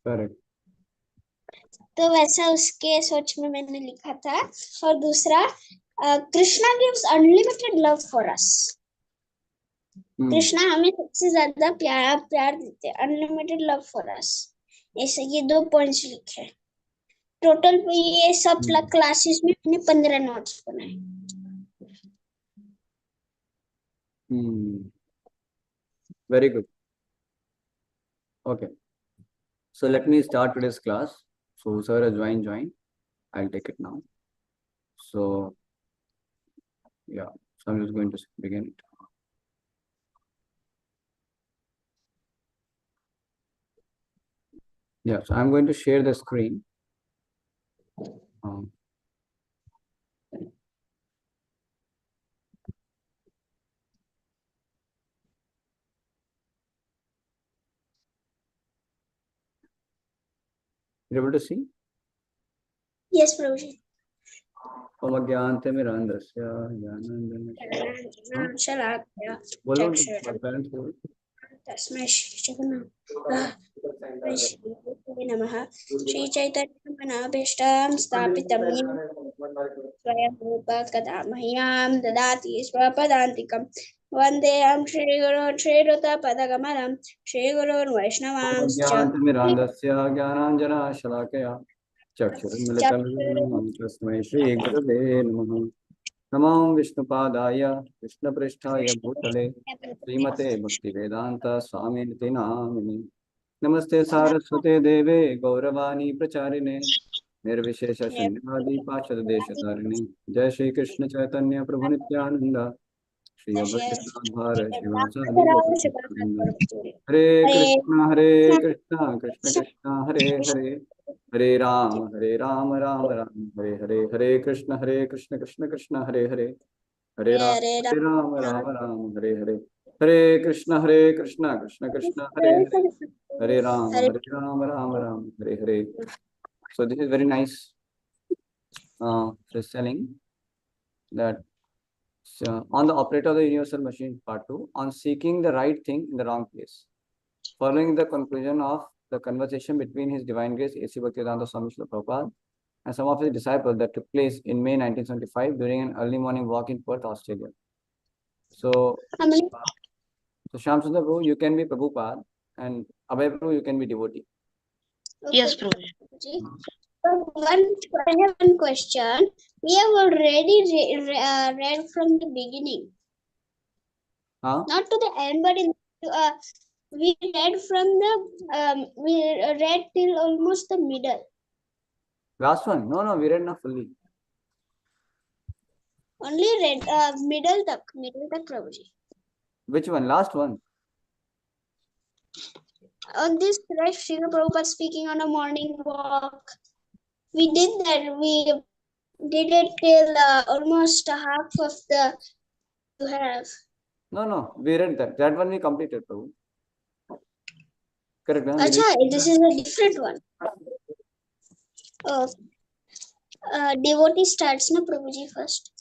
Correct. तो वैसा उसके सोच में मैंने लिखा था। और दूसरा, Krishna gives unlimited love for us. Krishna हमें सबसे ज्यादा प्यार देते हैं, अनलिमिटेड लव फॉर अस। ऐसे ये 2 पॉइंट्स लिखे। टोटल ये सब क्लासेस में मैंने 15 नोट्स बनाए। Very good. Okay. So let me start today's class. So whoever has joined. I'll take it now. So yeah. So I'm just going to begin it. Yeah. So I'm going to share the screen. You're able to see? Yes, Prabhuji. नमः। श्री चैतन्यमनाभीष्टां स्थापितं स्वयं रूप कदा मह्यां ददाति स्वपदान्तिकं। वन्देऽहं श्रीगुरून् श्रीयुतपदकमलं श्रीगुरून् वैष्णवांश्च। ज्ञानाञ्जनशलाकया चक्षुरुन्मिलितं तस्मै श्रीगुरवे नमः। नमो विष्णुपादाय कृष्णपृष्ठाय भूतले श्रीमते भक्तिवेदान्त स्वामिनिति नामिने। नमस्ते सारस्वते देवे गौरवाणी प्रचारिणे निर्विशेष शून्यवादी पार्षदेशतारिणे। जय श्री कृष्ण चैतन्य प्रभु नित्यानंद श्री अभय शिवासादि हरे कृष्ण कृष्ण कृष्ण हरे हरे हरे राम राम राम हरे हरे। हरे कृष्ण कृष्ण कृष्ण हरे हरे हरे राम राम हरे हरे। हरे Krishna Krishna Krishna Hare Hare Hare Ram Ram Hare Hare. So this is very nice. So it's telling that on the operator of the universal machine part 2 on seeking the right thing in the wrong place. Following the conclusion of the conversation between His Divine Grace A.C. Bhaktivedanta Swami Srila Prabhupada and some of his disciples that took place in May 1975 during an early morning walk in Perth, Australia. So Shyam Sundar Prabhu, you can be Prabhupada, and Abhay Prabhu, you can be devotee. Okay. Yes, Prabhuji. I have one question. We have already read from the beginning. Not to the end, but we read from the we read till almost the middle. Last one? No, we read not fully. Only read middle tak, Prabhuji. Which one? Last one? On this, right, Srila Prabhupada speaking on a morning walk. We did that. We did it till almost half of the you have. No, we read that. That one we completed, Prabhu. Correct. Acha, this is a different one. Oh, devotee starts na Prabhuji first.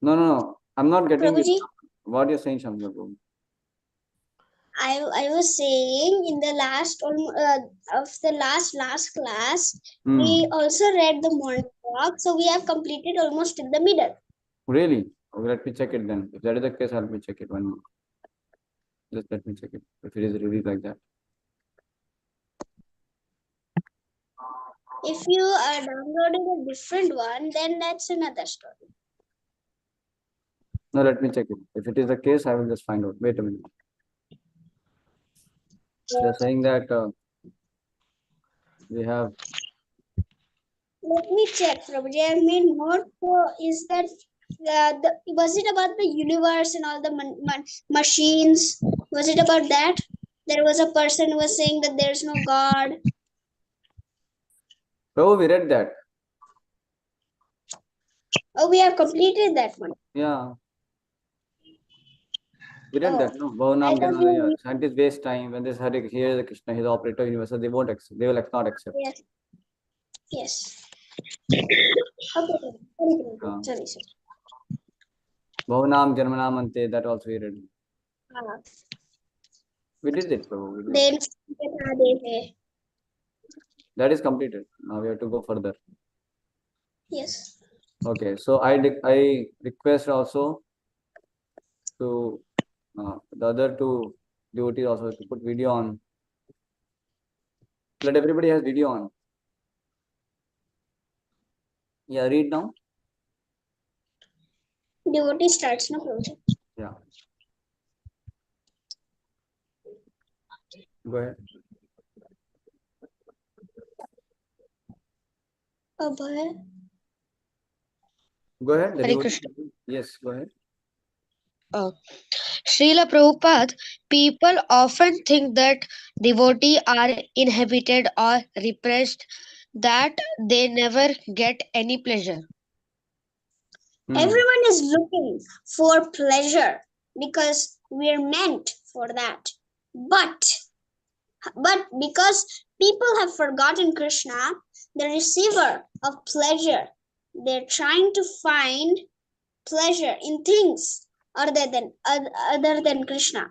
No. I'm not getting Prabhuji, it. What you're saying, Shamsha Prabhu? I was saying in the last of the last class, we also read the morning walk, so we have completed almost in the middle. Really? Okay, let me check it then. If that is the case, I'll me check it one more. Just let me check it. If it is really like that. If you are downloading a different one, then that's another story. No, let me check it. If it is the case, I will just find out. Wait a minute. They're saying that we have. Let me check, Prabhuji. I made note. So is that was it about the universe and all the machines? Was it about that? There was a person who was saying that there's no God. Oh, we read that. Oh, we have completed that one. Yeah. We read that, no? Scientists waste time when they say here the Krishna, his operator universal, they won't accept. They will not accept. Yes. Okay. Sorry. Bhavanam Janmanam Ante, that also we read. We did it, Prabhu. We did Then it. That is completed. Now we have to go further. yes. Okay, so I request also to the other two devotees also to put video on. Let everybody has video on. Yeah, read now. Devotee starts no project. Yeah. Go ahead. Abhay. Go ahead. The Hare devotee. Krishna. Yes, go ahead. Srila Prabhupada, people often think that devotees are inhibited or repressed, that they never get any pleasure. Everyone is looking for pleasure because we're meant for that. But because people have forgotten Krishna, the receiver of pleasure, they're trying to find pleasure in things other than Krishna.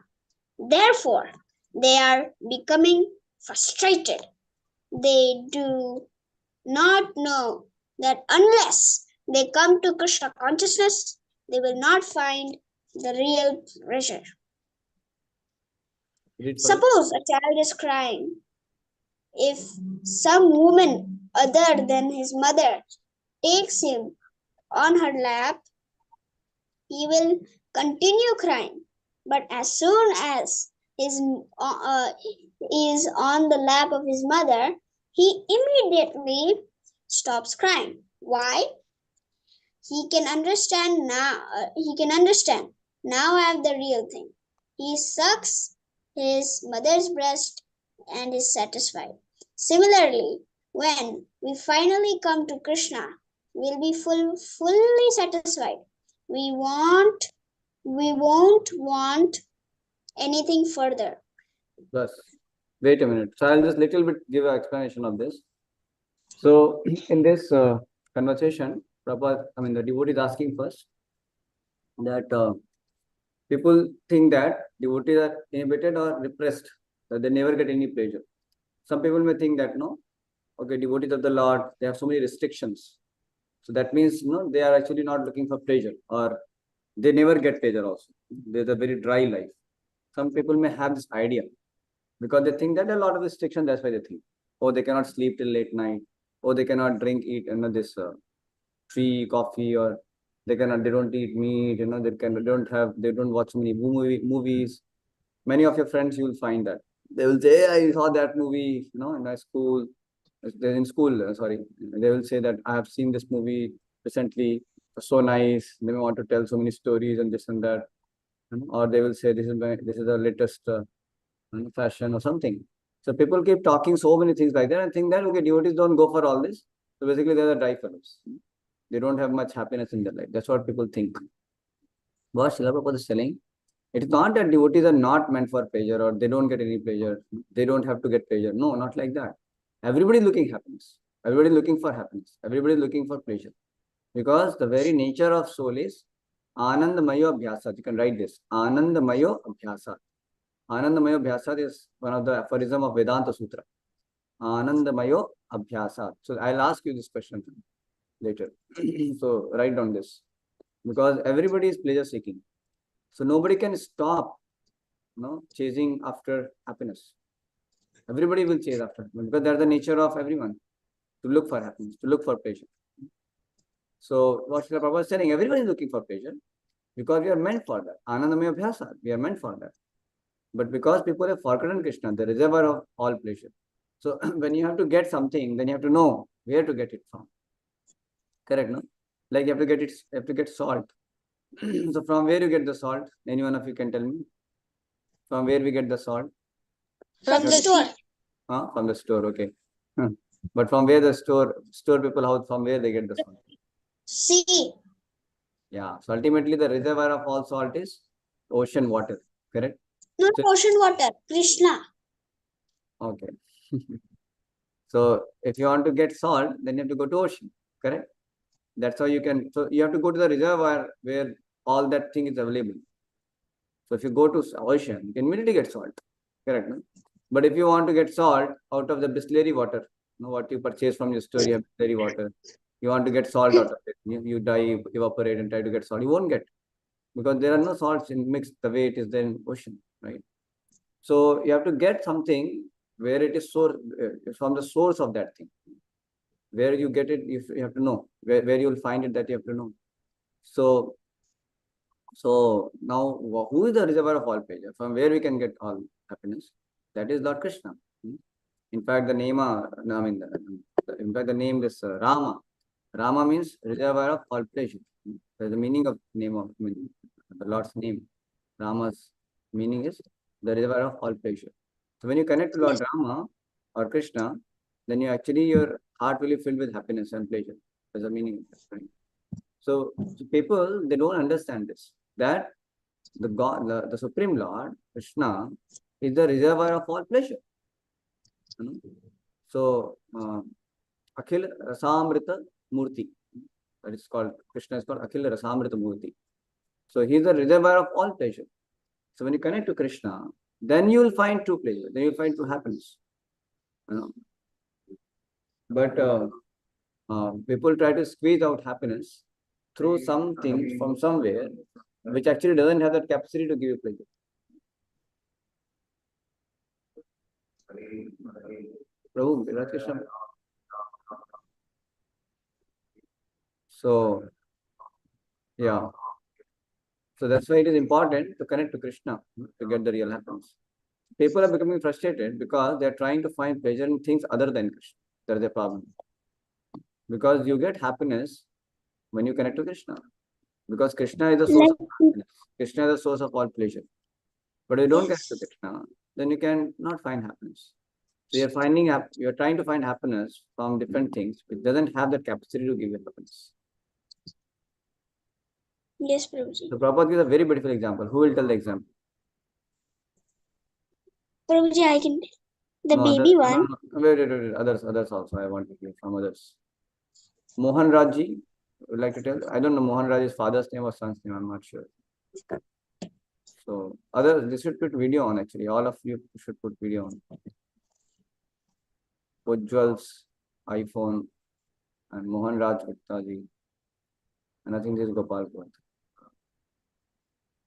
Therefore, they are becoming frustrated. They do not know that unless they come to Krishna consciousness, they will not find the real pleasure. Suppose a child is crying. If some woman other than his mother takes him on her lap, he will continue crying. But as soon as his is on the lap of his mother, he immediately stops crying. Why? He can understand now. Now I have the real thing. He sucks his mother's breast and is satisfied. Similarly, when we finally come to Krishna, we'll be fully satisfied. We won't want anything further. Yes. Wait a minute. So I'll just little bit give an explanation of this. So in this conversation, the devotee is asking first that people think that devotees are inhibited or repressed, that they never get any pleasure. Some people may think that no, okay, devotees of the Lord, they have so many restrictions. So that means they are actually not looking for pleasure, or they never get pleasure also. There's a very dry life. Some people may have this idea because they think that there are a lot of restrictions, that's why they think. Oh, they cannot sleep till late night. Oh, they cannot drink, eat, this tea, coffee, or they don't eat meat, they don't watch many movies. Many of your friends, you will find that. They will say, hey, I saw that movie, in my school. They're in school, sorry. They will say that I have seen this movie recently, so nice. They may want to tell so many stories and this and that. Or they will say, this is the latest fashion or something. So people keep talking so many things like that and think that, okay, devotees don't go for all this. So basically, they're the dry fellows. They don't have much happiness in their life. That's what people think. What Srila Prabhupada is telling, it's not that devotees are not meant for pleasure or they don't get any pleasure. They don't have to get pleasure. No, not like that. Everybody is looking happiness. Everybody is looking for happiness. Everybody is looking for pleasure. Because the very nature of soul is Anandamayo Abhyasat. You can write this. Anandamayo Abhyasat. Anandamayo Abhyasat is one of the aphorism of Vedanta Sutra. Anandamayo Abhyasat. So I'll ask you this question later. So write down this. Because everybody is pleasure seeking. So nobody can stop chasing after happiness. Everybody will chase after happiness because that's the nature of everyone, to look for happiness, to look for pleasure. So what Srila Prabhupada is saying, everybody is looking for pleasure because we are meant for that. Anandamaya Abhyasa, we are meant for that. But because people have forgotten Krishna, the reservoir of all pleasure. So when you have to get something, then you have to know where to get it from. Correct, no? Like you have to get salt. So from where you get the salt? Any one of you can tell me? From where we get the salt? From the store. From the store, okay. But from where the store people, from where they get the salt? Sea. Yeah. So ultimately the reservoir of all salt is ocean water, correct? Not ocean water, Krishna. Okay. So if you want to get salt, then you have to go to ocean, correct? That's how you can. So you have to go to the reservoir where all that thing is available. So if you go to ocean, you can immediately get salt. Correct. No? But if you want to get salt out of the Bisleri water, you know, what you purchase from your store, you have Bisleri water. You want to get salt out of it. You evaporate and try to get salt. You won't get, because there are no salts in mixed the way it is there in ocean, right? So you have to get something where it is from the source of that thing. Where you get it, you have to know. Where you will find it, that you have to know. So now, who is the reservoir of all pleasure? From where we can get all happiness? That is Lord Krishna. In fact, the name, the name is Rama. Rama means reservoir of all pleasure. That's the meaning of name of the Lord's name. Rama's meaning is the reservoir of all pleasure. So when you connect to Lord Rama or Krishna, then your heart will be filled with happiness and pleasure. That's the meaning of that, right? So people, they don't understand this, that the God, the Supreme Lord, Krishna, is the reservoir of all pleasure. You know? So, Akhil Rasamrita Murti, that is called, Krishna is called Akhil Rasamrita Murti. So, he is the reservoir of all pleasure. So, when you connect to Krishna, then you will find true pleasure, then you will find true happiness. You know? But people try to squeeze out happiness through something from somewhere, which actually doesn't have that capacity to give you pleasure. Prabhu, Radha Krishna. So, yeah. So that's why it is important to connect to Krishna to get the real happiness. People are becoming frustrated because they are trying to find pleasure in things other than Krishna. That is a problem. Because you get happiness when you connect to Krishna. Because Krishna is the source of happiness. Krishna is the source of all pleasure. But if you don't connect to Krishna, then you can not find happiness. So you're trying to find happiness from different things which doesn't have that capacity to give you happiness. Yes, Prabhuji. So Prabhupada gives a very beautiful example. Who will tell the example? Prabhuji, I can. The baby one. Wait. Others also. I want to hear from others. Mohan Rajji, would like to tell? I don't know Mohan Raj's father's name or son's name. I'm not sure. So others, they should put video on actually. All of you should put video on. Ujjwal's iPhone and Mohan Raj Gupta ji. And I think this is Gopal Pant.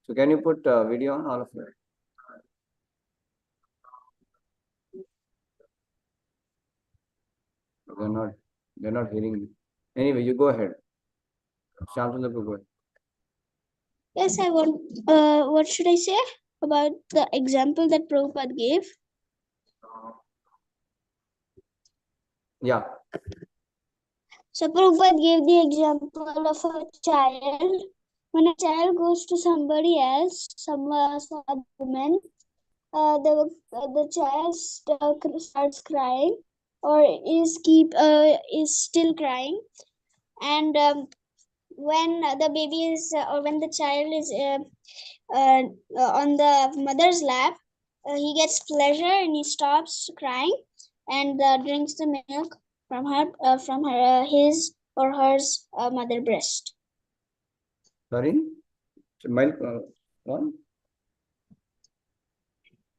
So can you put video on, all of you? They're not hearing me. Anyway, you go ahead. Shamsundar, go ahead. Yes, I want. What should I say about the example that Prabhupada gave? Yeah. So Prabhupada gave the example of a child. When a child goes to somebody else, some woman, the child starts crying, or is still crying, and when the baby is or when the child is on the mother's lap, he gets pleasure and he stops crying and drinks the milk from his or her mother breast. Sorry? Milk, what?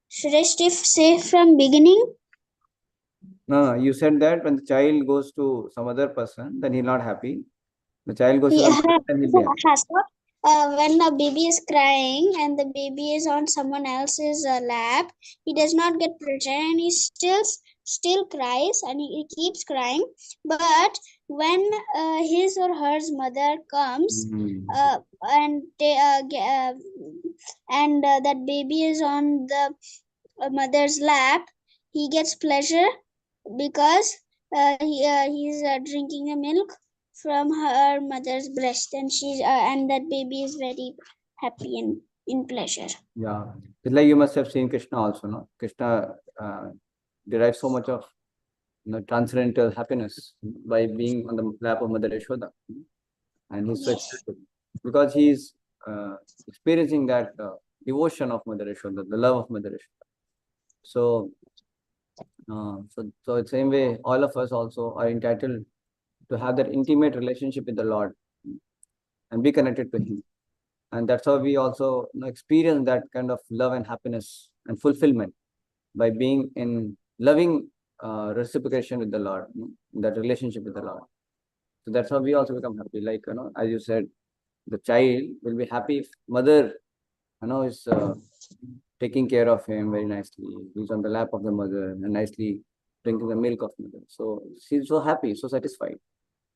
Should I say from beginning? No, you said that when the child goes to some other person, then he's not happy. The child goes to some other person, he'll be happy. When the baby is crying and the baby is on someone else's lap, he does not get pleasure and he still cries and he keeps crying. But when his or her mother comes and that baby is on the mother's lap, he gets pleasure because he's drinking the milk from her mother's breast, and and that baby is very happy and in pleasure. Yeah, it's like you must have seen Krishna also, no? Krishna derives so much of transcendental happiness by being on the lap of Mother Yashoda, and he's so excited because he's experiencing that devotion of Mother Yashoda, the love of Mother Yashoda. So the same way, all of us also are entitled to have that intimate relationship with the Lord and be connected to Him. And that's how we also experience that kind of love and happiness and fulfillment by being in loving reciprocation with the Lord, that relationship with the Lord. So that's how we also become happy. Like, as you said, the child will be happy if mother, is taking care of him very nicely. He's on the lap of the mother and nicely drinking the milk of mother. So she's so happy, so satisfied.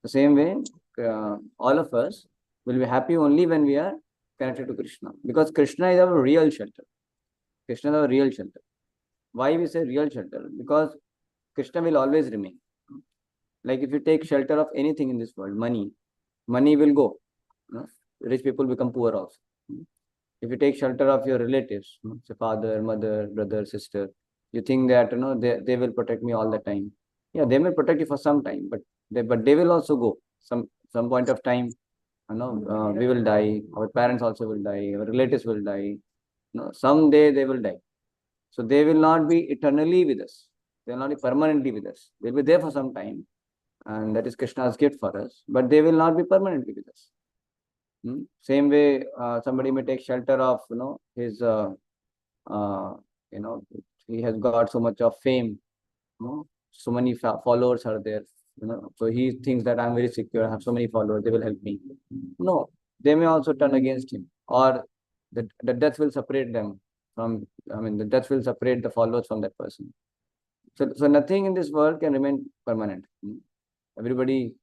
The same way, all of us will be happy only when we are connected to Krishna, because Krishna is our real shelter. Krishna is our real shelter. Why we say real shelter? Because Krishna will always remain. Like if you take shelter of anything in this world, money will go. Rich people become poor also. If you take shelter of your relatives, say father, mother, brother, sister, you think that they will protect me all the time. Yeah, they may protect you for some time, but they will also go. Some point of time, we will die. Our parents also will die. Our relatives will die. Someday they will die. So they will not be eternally with us. They will not be permanently with us. They'll be there for some time, and that is Krishna's gift for us. But they will not be permanently with us. Same way, somebody may take shelter of his uh, you know he has got so much of fame. So many followers are there. So he thinks that I'm very secure. I have so many followers. They will help me. No, they may also turn against him, or the death will separate them from. I mean, the death will separate the followers from that person. So nothing in this world can remain permanent. Everybody,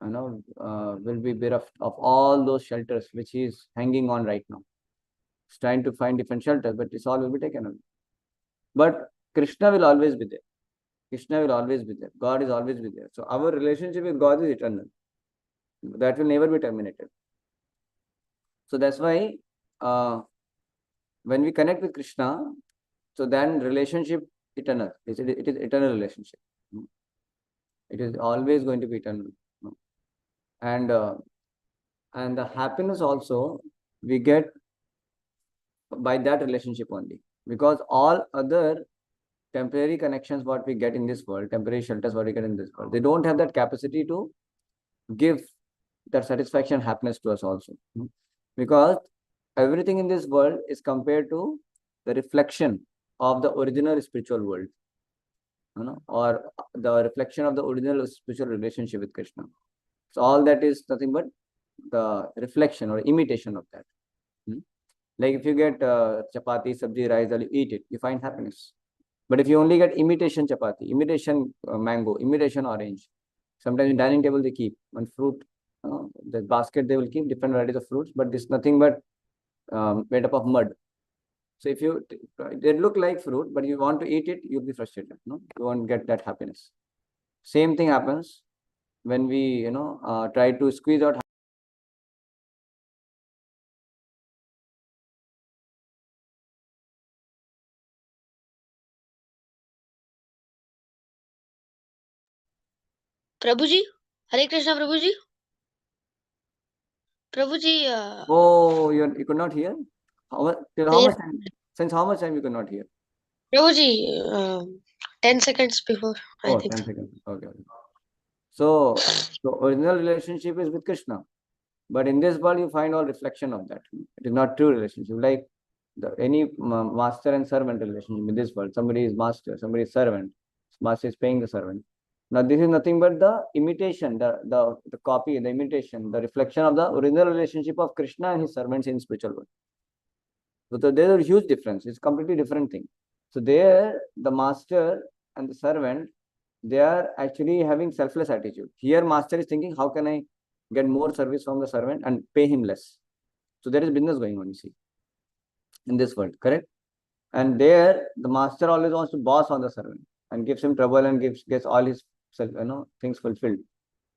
will be bereft of all those shelters which he is hanging on right now. He's trying to find different shelters, but this all will be taken away. But Krishna will always be there. Krishna will always be there. God is always be there. So our relationship with God is eternal. That will never be terminated. So that's why when we connect with Krishna, so then relationship eternal. It is eternal relationship. It is always going to be eternal. And the happiness also we get by that relationship only, because all other temporary connections what we get in this world, temporary shelters what we get in this world, they don't have that capacity to give that satisfaction, happiness to us also. Because everything in this world is compared to the reflection of the original spiritual world, or the reflection of the original spiritual relationship with Krishna. So all that is nothing but the reflection or imitation of that. Like if you get chapati, sabji, rice, you eat it, you find happiness. But if you only get imitation chapati, imitation mango, imitation orange, sometimes in dining table they keep one fruit, the basket they will keep different varieties of fruits, but this nothing but made up of mud. So if they look like fruit, but you want to eat it, you'll be frustrated. You won't get that happiness. Same thing happens when we try to squeeze out. प्रभु जी, हरे कृष्णा प्रभु जी. प्रभु जी, Oh, you could not hear? Till how much time? Since how much time you could not hear? प्रभु जी, 10 seconds before, I Oh, think. 10 seconds. Okay. So the original relationship is with Krishna. But in this world, you find all reflection of that. It is not true relationship. Like any master and servant relationship in this world. Somebody is master, somebody is servant. Master is paying the servant. Now, this is nothing but the imitation, the copy, the imitation, the reflection of the original relationship of Krishna and his servants in spiritual world. So there is a huge difference. It's a completely different thing. So there, the master and the servant, they are actually having selfless attitude. Here, master is thinking, how can I get more service from the servant and pay him less? So there is business going on, you see, in this world, correct? And there, the master always wants to boss on the servant and gives him trouble and gets all his things fulfilled.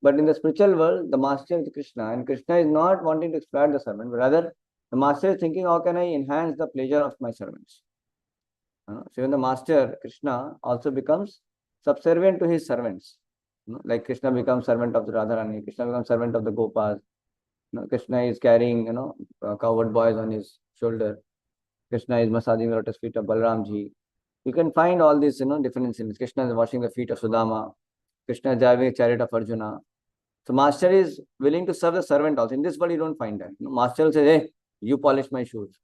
But in the spiritual world, the master is Krishna, and Krishna is not wanting to exploit the servant, but rather the master is thinking, how can I enhance the pleasure of my servants? So even the master, Krishna, also becomes subservient to his servants. Like Krishna becomes servant of the Radharani, Krishna becomes servant of the Gopas. Krishna is carrying, cowherd boys on his shoulder. Krishna is massaging the lotus feet of Balramji. You can find all these, different incidents. Krishna is washing the feet of Sudama. Krishna is driving a chariot of Arjuna. So master is willing to serve the servant also. In this world, you don't find that. Master will say, hey, you polish my shoes.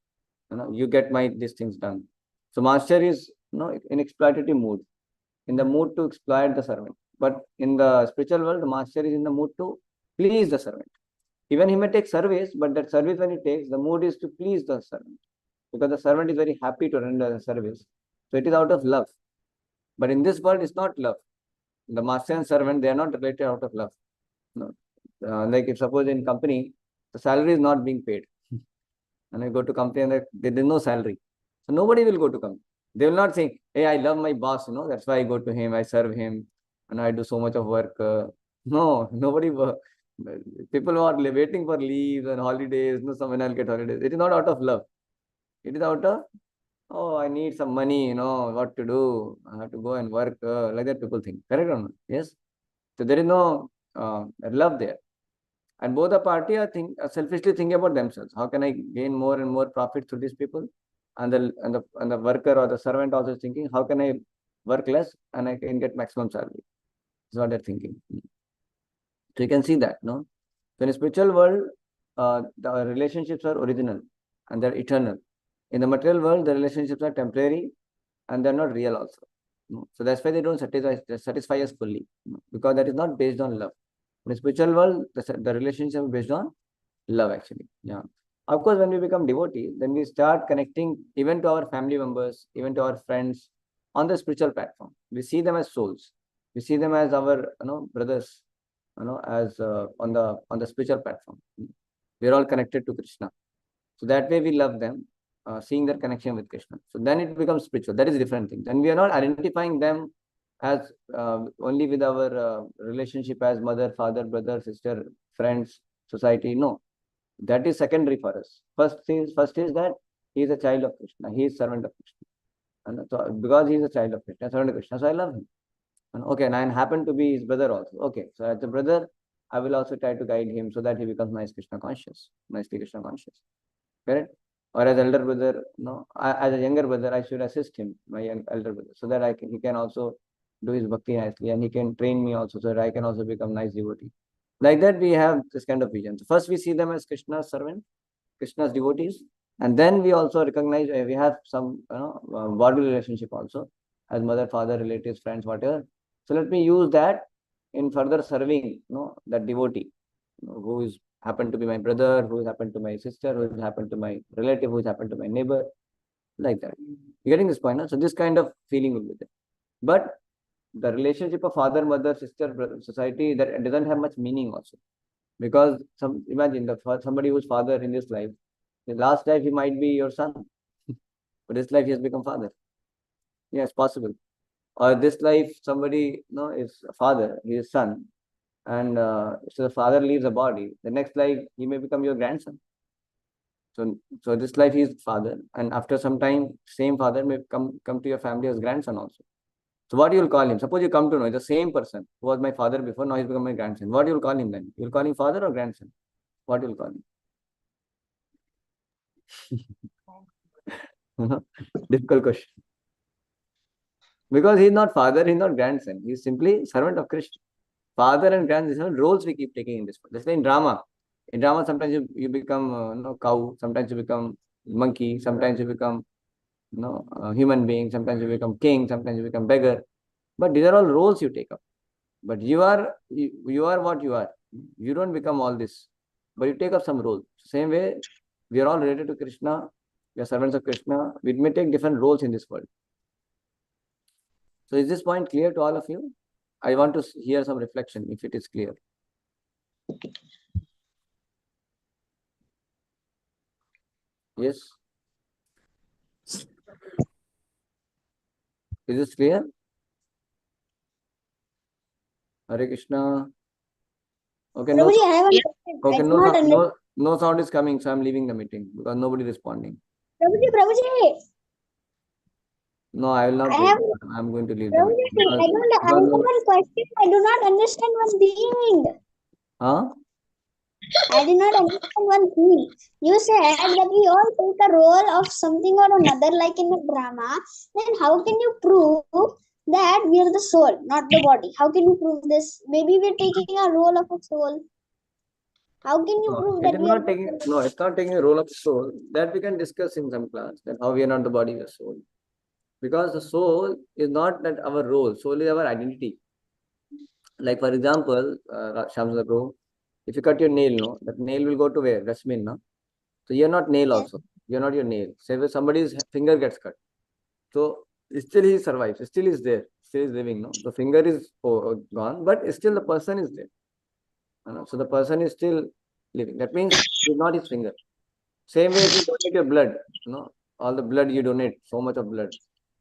You get these things done. So master is in exploitative mood, in the mood to exploit the servant. But in the spiritual world, the master is in the mood to please the servant. Even he may take service, but that service when he takes, the mood is to please the servant, because the servant is very happy to render the service. So it is out of love. But in this world, it's not love. The master and servant, they are not related out of love. No. Like if suppose in company, the salary is not being paid. And I go to company and there is no salary. So nobody will go to company. They will not say, hey, I love my boss, that's why I go to him, I serve him, and I do so much of work. No, nobody work. People who are waiting for leaves and holidays, someone else get holidays. It is not out of love. It is out of, oh, I need some money, what to do. I have to go and work. Like that people think. Correct or not? Yes. So there is no love there. And both the party are selfishly thinking about themselves. How can I gain more and more profit through these people? And the worker or the servant also is thinking, how can I work less and I can get maximum salary? That's what they're thinking. So you can see that, no? So in a spiritual world, the relationships are original and they're eternal. In the material world, the relationships are temporary and they're not real also. So that's why they don't satisfy us fully, because that is not based on love. In the spiritual world, the relationship is based on love, actually. Yeah. Of course, when we become devotees, then we start connecting even to our family members, even to our friends on the spiritual platform. We see them as souls. We see them as our brothers, as on the spiritual platform. We are all connected to Krishna. So that way we love them, seeing their connection with Krishna. So then it becomes spiritual. That is a different thing. Then we are not identifying them as only with our relationship as mother, father, brother, sister, friends, society. No, that is secondary for us. First is that he is a child of Krishna. He is servant of Krishna. And so because he is a child of Krishna, servant of Krishna, so I love him. And okay, and I happen to be his brother also. Okay, so as a brother, I will also try to guide him so that he becomes nice Krishna conscious, nicely Krishna conscious. Correct? Or as elder brother, as a younger brother, I should assist him, my elder brother, so that he can also do his bhakti nicely, and he can train me also, so that I can also become nice devotee. Like that, we have this kind of vision. So first, we see them as Krishna's servant, Krishna's devotees, and then we also recognize we have some body relationship also, as mother, father, relatives, friends, whatever. So let me use that in further serving, that devotee, who is happened to be my brother, who is happened to my sister, who is happened to my relative, who is happened to my neighbor, like that. You getting this point? No? So this kind of feeling will be there. But the relationship of father, mother, sister, brother, society, that doesn't have much meaning also. Because imagine somebody who's father in this life, in last life he might be your son, but this life he has become father. Yes, possible. Or this life somebody is a father, he is son, and so the father leaves the body. The next life he may become your grandson. So this life he is father, and after some time, same father may come to your family as grandson also. So what you will call him? Suppose you come to know the same person who was my father before, now he's become my grandson. What you will call him then? You will call him father or grandson? What you will call him? Difficult question. Because he's not father, he's not grandson. He's simply servant of Krishna. Father and grandson roles we keep taking in this world. Just like in drama. In drama, sometimes you become cow, sometimes you become monkey, sometimes you become human being, sometimes you become king, sometimes you become beggar. But these are all roles you take up. But you are what you are. You don't become all this, but you take up some role. Same way, we are all related to Krishna. We are servants of Krishna. We may take different roles in this world. So is this point clear to all of you? I want to hear some reflection if it is clear. Yes. Is this clear? Hare Krishna. Okay, no, Prabhuji, I have a question. okay, no sound is coming, so I'm leaving the meeting because nobody is responding. Prabhuji. No, I will not leave. I'm going to leave the Prabhuji, meeting. I have one question. I do not understand one thing. Huh? I did not understand one thing. You said that we all take a role of something or another, like in a drama. Then how can you prove that we are the soul, not the body? How can you prove this? Maybe we're taking a role of a soul. How can you prove that we are the soul? No, it's not taking the role of soul. That we can discuss in some class. That how we are not the body, we are soul. Because the soul is not that our role. Soul is our identity. Like for example, Shamsula Bro, if you cut your nail, no, that nail will go to where? Dustbin, no? So you're not nail Yes. also. You're not your nail. Say if somebody's finger gets cut. So still he survives. Still is there. Still is living, no? The finger is gone, but still the person is there. You know? So the person is still living. That means it's not his finger. Same way if you donate your blood, all the blood you donate, so much of blood,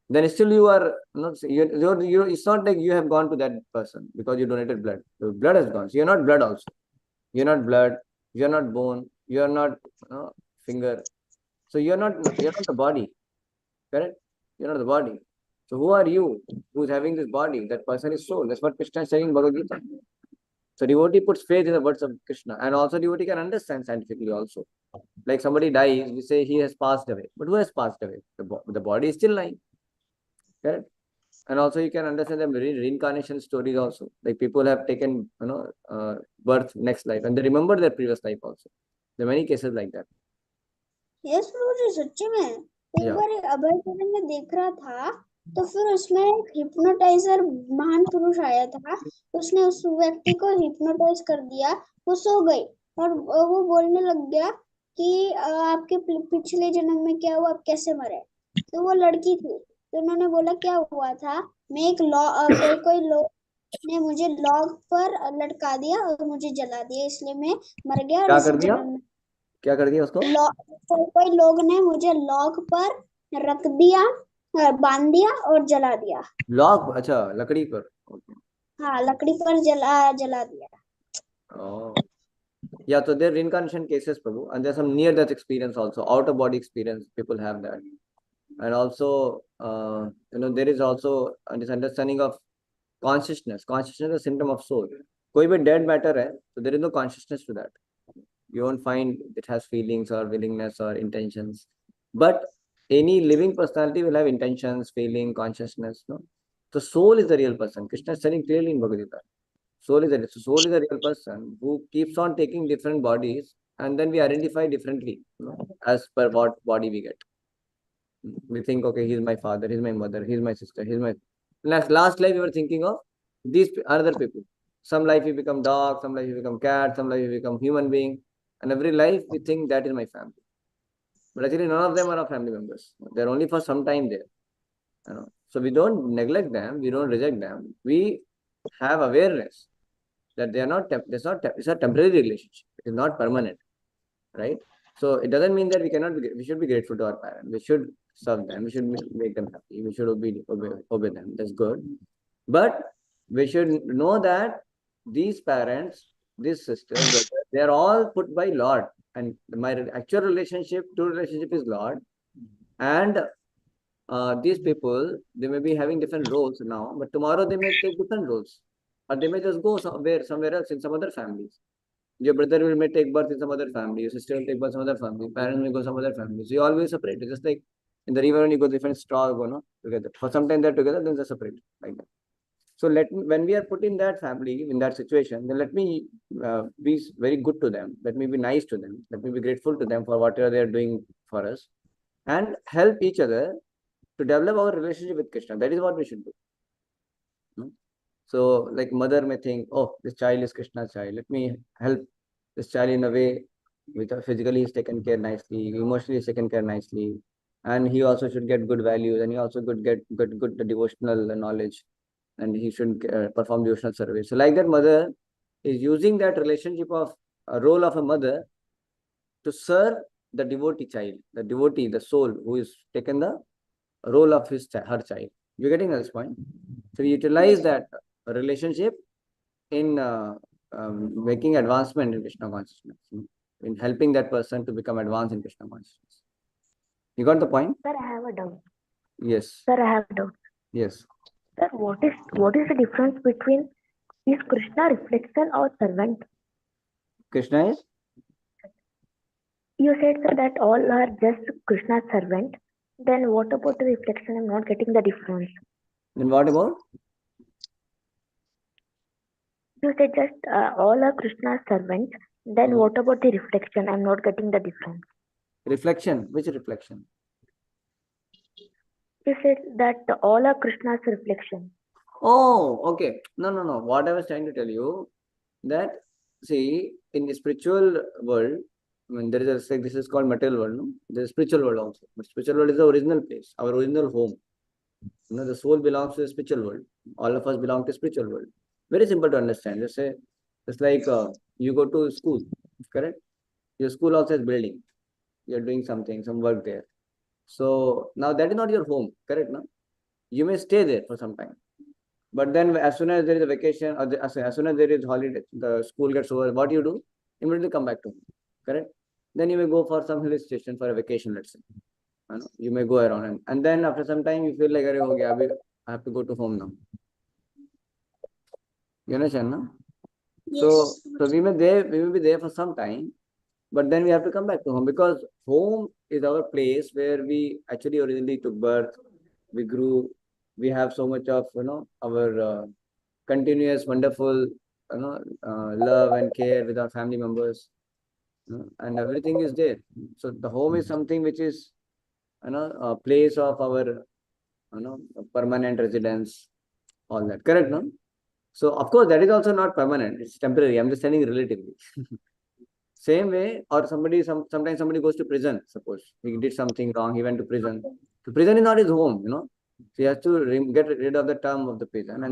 then still you are not, it's not like you have gone to that person because you donated blood. The blood has gone. So you're not blood also. You're not blood. You're not bone. You're not finger. So you're not the body. Correct? You're not the body. So who are you who's having this body? That person is soul. That's what Krishna is saying in Bhagavad Gita. So devotee puts faith in the words of Krishna. And also devotee can understand scientifically also. Like somebody dies, we say he has passed away. But who has passed away? The body is still lying. Correct? And also you can understand the reincarnation stories also. Like people have taken, birth next life and they remember their previous life also. There are many cases like that. Yes Prabhu ji, सच्ची में एक Yeah. बार अभय चरण में देख रहा था, तो फिर उसमें एक हिप्नोटाइजर महान पुरुष आया था, उसने उस व्यक्ति को हिप्नोटाइज कर दिया, वो सो गई और वो बोलने लग गया कि आपके पिछले जन्म में क्या हुआ, आप कैसे मरे। तो वो लड़की थी, तो उन्होंने बोला क्या हुआ था, मैं एक कोई लोग ने मुझे लॉग पर लटका दिया और मुझे जला दिया, इसलिए मैं मर गया और क्या इस कर दिया? जन्म में क्या कर दिया उसको? कोई लोग ने मुझे लॉग पर रख दिया, बांध दिया और जला दिया। लॉग? अच्छा, लकड़ी पर। Okay. हाँ, लकड़ी पर जला दिया। Oh. Yeah, so there are reincarnation cases, Prabhu, and there's some near-death experience also, out-of-body experience. People have that, and also, there is also this understanding of consciousness. Consciousness is a symptom of soul. कोई भी dead matter है, so there is no consciousness to that. You won't find it has feelings or willingness or intentions. But any living personality will have intentions, feeling, consciousness. No, the soul is the real person. Krishna is saying clearly in Bhagavad Gita. Soul is a real person who keeps on taking different bodies, and then we identify differently, as per what body we get. We think, okay, he's my father, he's my mother, he's my sister, he's my last life we were thinking of these other people. Some life you become dog, some life you become cat, some life you become human being, and every life we think that is my family. But actually none of them are our family members. They're only for some time there. So we don't neglect them, we don't reject them. We have awareness that they are not it's a temporary relationship. It is not permanent, right? So it doesn't mean that we should be grateful to our parents. We should serve them. We should make them happy. We should obey them. That's good. But we should know that these parents, these sisters, brothers, they are all put by Lord. And my actual true relationship is Lord. And these people, they may be having different roles now, but tomorrow they may take different roles. Or they may just go somewhere else in some other families. Your brother may take birth in some other family, your sister will take birth in some other family, parents may go some other family. So you always separate. It's just like in the river when you go different straw go no together. For some time they're together, then they're separate like that. So when we are put in that family, in that situation, then let me be very good to them. Let me be nice to them. Let me be grateful to them for whatever they are doing for us, and help each other to develop our relationship with Krishna. That is what we should do. So, like mother may think, oh, this child is Krishna's child. Let me help this child in a way which physically is taken care nicely, emotionally is taken care nicely, and he also should get good values, and he also could get good devotional knowledge, and he should perform devotional service. So, like that, mother is using that relationship of a role of a mother to serve the devotee child, the soul who is taken the role of her child. You're getting this point? So we utilize that relationship in making advancement in Krishna consciousness, in helping that person to become advanced in Krishna consciousness. You got the point? Sir, I have a doubt. Yes. Sir, I have a doubt. Yes. Sir, what is the difference between is Krishna reflection or servant? Krishna is? You said, sir, that all are just Krishna's servant. Then what about the reflection? I'm not getting the difference. Then what about? You said just all are Krishna's servants. Then what about the reflection? I'm not getting the difference. Reflection? Which reflection? You said that all are Krishna's reflection. Oh, okay. No. What I was trying to tell you that, see, in the spiritual world, I mean, there is a, like, this is called material world, no? There is spiritual world also. But spiritual world is the original place, our original home. The soul belongs to the spiritual world. All of us belong to spiritual world. Very simple to understand. Just say, it's like you go to school, correct? Your school also has building. You're doing something, some work there. So now that is not your home, correct? No, you may stay there for some time. But then as soon as there is a vacation or as soon as there is holiday, the school gets over, what you do? Immediately come back to home, correct? Then you may go for some hill station for a vacation, let's say. You may go around and then after some time you feel like, okay, I have to go to home now. You understand, no? So, we may be there for some time, but then we have to come back to home because home is our place where we actually originally took birth, we grew, we have so much of our continuous wonderful love and care with our family members, and everything is there. So the home is something which is a place of our permanent residence, all that, correct, no? So of course that is also not permanent, it's temporary. I'm just telling relatively. Same way, or sometimes somebody goes to prison. Suppose he did something wrong, he went to prison. So prison is not his home, So he has to get rid of the term of the prison,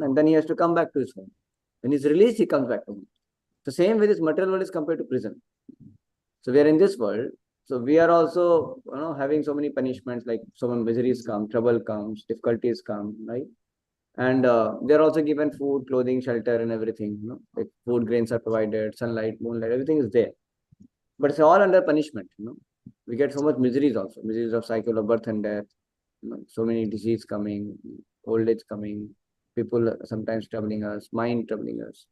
and then he has to come back to his home. When he's released, he comes back to home. The same way this material world is compared to prison. So we are in this world. So we are also, having so many punishments, like so many miseries come, trouble comes, difficulties come, right? And they're also given food, clothing, shelter, and everything. Like food grains are provided, sunlight, moonlight, everything is there. But it's all under punishment. We get so much miseries also, miseries of cycle of birth and death. So many disease coming, old age coming, people sometimes troubling us, mind troubling us.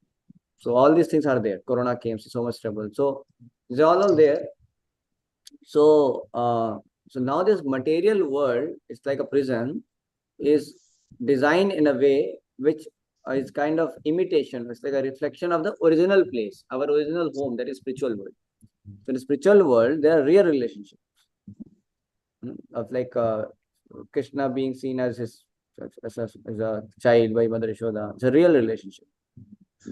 So all these things are there. Corona came, so much trouble. So it's all there. So so now this material world is like a prison, is designed in a way which is kind of imitation. It's like a reflection of the original place, our original home, that is spiritual world. So in the spiritual world, there are real relationships of like Krishna being seen as as a child by Mother Yashoda. It's a real relationship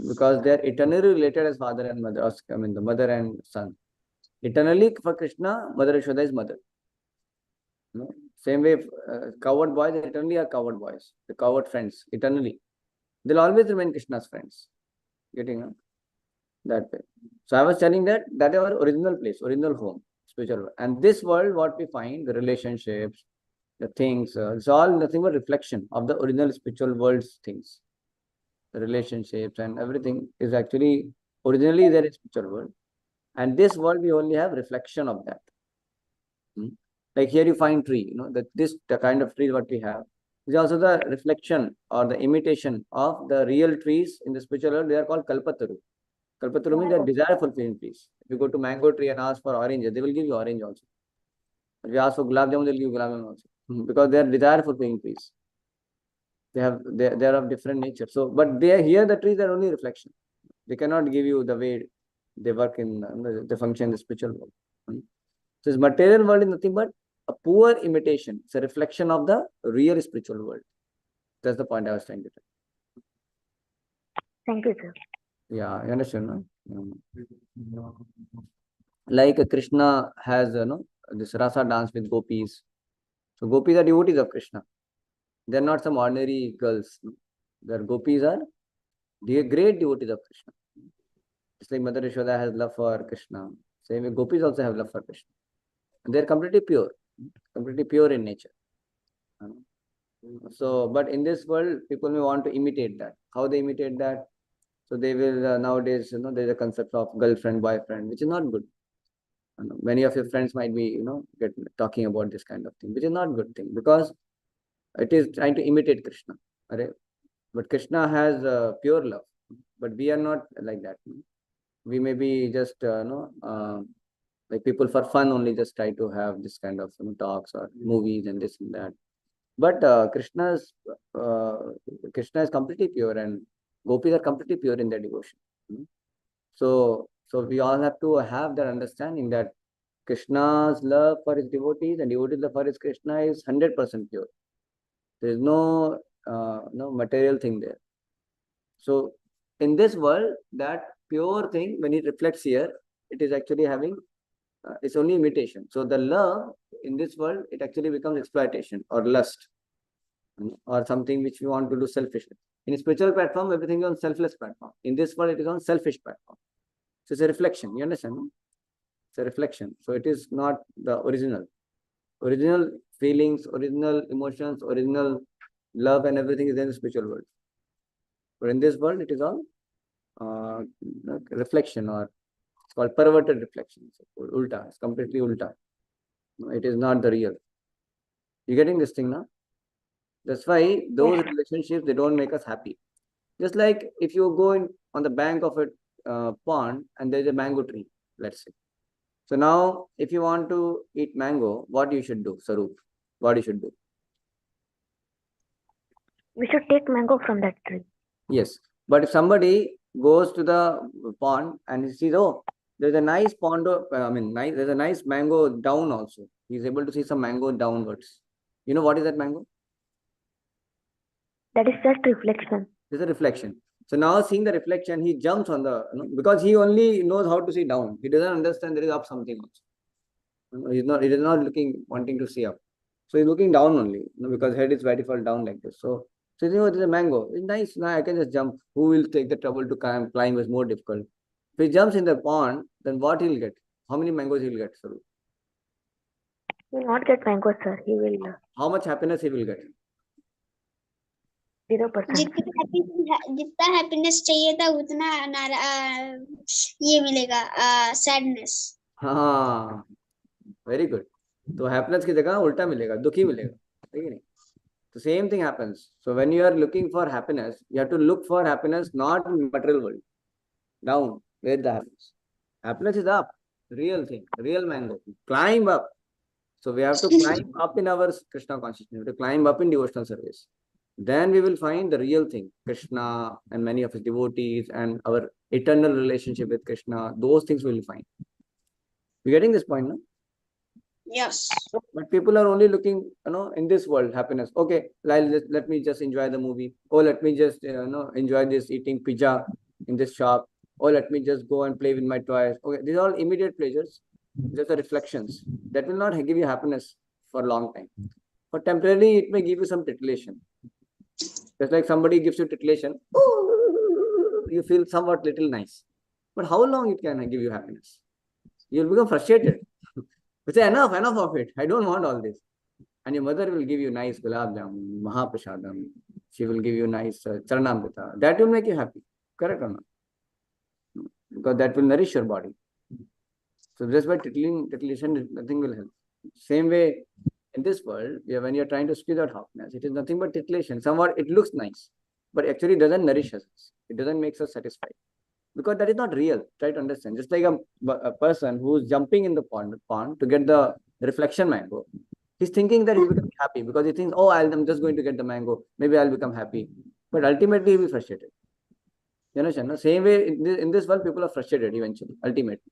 because they are eternally related as father and mother. I mean, the mother and son. Eternally for Krishna, Mother Yashoda is mother. Same way, coward boys eternally are coward boys. The coward friends eternally. They'll always remain Krishna's friends. Getting that way. So I was telling that is our original place, original home, spiritual world. And this world, what we find, the relationships, the things, it's all nothing but reflection of the original spiritual world's things. The relationships and everything is actually originally there in spiritual world. And this world, we only have reflection of that. Like here you find tree, the kind of tree what we have is also the reflection or the imitation of the real trees in the spiritual world. They are called kalpataru. Kalpataru means they are desire fulfilling trees. If you go to mango tree and ask for oranges, they will give you orange also. If you ask for gulab jamun, they will give you gulab jamun also. Because they are desire fulfilling trees. They are of different nature. So, but they are here, the trees are only reflection. They cannot give you the way they work in the function in the spiritual world. So this material world is nothing but a poor imitation. It's a reflection of the real spiritual world. That's the point I was trying to tell. Thank you, sir. Yeah, you understand, no? Like Krishna has this rasa dance with gopis. So gopis are devotees of Krishna. They're not some ordinary girls. Their gopis are great devotees of Krishna. Just like Mother Yashoda has love for Krishna. Same way gopis also have love for Krishna. And they're completely pure in nature. So, but in this world, people may want to imitate that. How they imitate that? So they will nowadays, there's a concept of girlfriend, boyfriend, which is not good. Many of your friends might be, talking about this kind of thing, which is not good thing because it is trying to imitate Krishna. Right? But Krishna has pure love, but we are not like that. We may be just, like people for fun only just try to have this kind of talks or movies and this and that. But Krishna is completely pure, and gopis are completely pure in their devotion. So we all have to have that understanding that Krishna's love for his devotees and devotees' love for his Krishna is 100% pure. There is no material thing there. So in this world, that pure thing, when it reflects here, it is actually having, it's only imitation. So the love in this world, it actually becomes exploitation or lust, or something which we want to do selfishly. In a spiritual platform, everything is on selfless platform. In this world, it is on selfish platform. So it's a reflection. You understand? No? It's a reflection. So it is not the original. Original feelings, original emotions, original love and everything is in the spiritual world. But in this world, it is all reflection, or it's called perverted reflection. So ulta. It's completely ulta. It is not the real. You getting this thing now? That's why those relationships, they don't make us happy. Just like if you go in on the bank of a pond and there's a mango tree, let's say. So now, if you want to eat mango, what you should do, Sarup? What you should do? We should take mango from that tree. Yes, but if somebody goes to the pond and he sees, oh, there's a nice pond, there's a nice mango down also. He's able to see some mango downwards. You know what is that mango? That is just reflection. There's a reflection. So now seeing the reflection, he jumps on the, because he only knows how to see down. He doesn't understand there is up something also. He is not wanting to see up. So he's looking down only, because head is by default down like this. So you know, there's a mango. It's nice. Now I can just jump. Who will take the trouble to climb is more difficult. If he jumps in the pond, then what he'll get? How many mangoes he'll get, sir? He will not get mango, sir. He will. How much happiness he will get? 0%. जितना happiness चाहिए था उतना ये मिलेगा sadness. हाँ, very good. तो happiness की जगह उल्टा मिलेगा, दुखी मिलेगा, ठीक है नहीं? The same thing happens. So when you are looking for happiness, you have to look for happiness not in material world. Down, where the happiness? Happiness is up, real thing, real mango. Climb up. So we have to climb up in our Krishna consciousness. We have to climb up in devotional service. Then we will find the real thing, Krishna and many of his devotees and our eternal relationship with Krishna. Those things we will find. You getting this point, no? Yes. But people are only looking, in this world, happiness. Okay, let me just enjoy the movie. Or let me just, enjoy this eating pizza in this shop. Or let me just go and play with my toys. Okay, these are all immediate pleasures. Just the reflections. That will not give you happiness for a long time. But temporarily, it may give you some titillation. Just like somebody gives you titillation, you feel somewhat little nice. But how long it can give you happiness? You'll become frustrated. You say, enough of it. I don't want all this. And your mother will give you nice gulab jamun, mahaprasadam. She will give you nice charanamrita. That will make you happy. Correct or not? Because that will nourish your body. So just by titillation, nothing will help. Same way, in this world, when you're trying to squeeze out happiness, it is nothing but titillation. Somewhat it looks nice, but actually doesn't nourish us. It doesn't make us satisfied. Because that is not real. Try to understand. Just like a person who's jumping in the pond to get the reflection mango, he's thinking that he'll become happy because he thinks, oh, I'm just going to get the mango. Maybe I'll become happy. But ultimately, he'll be frustrated. You understand? No? Same way, in this world, people are frustrated eventually, ultimately.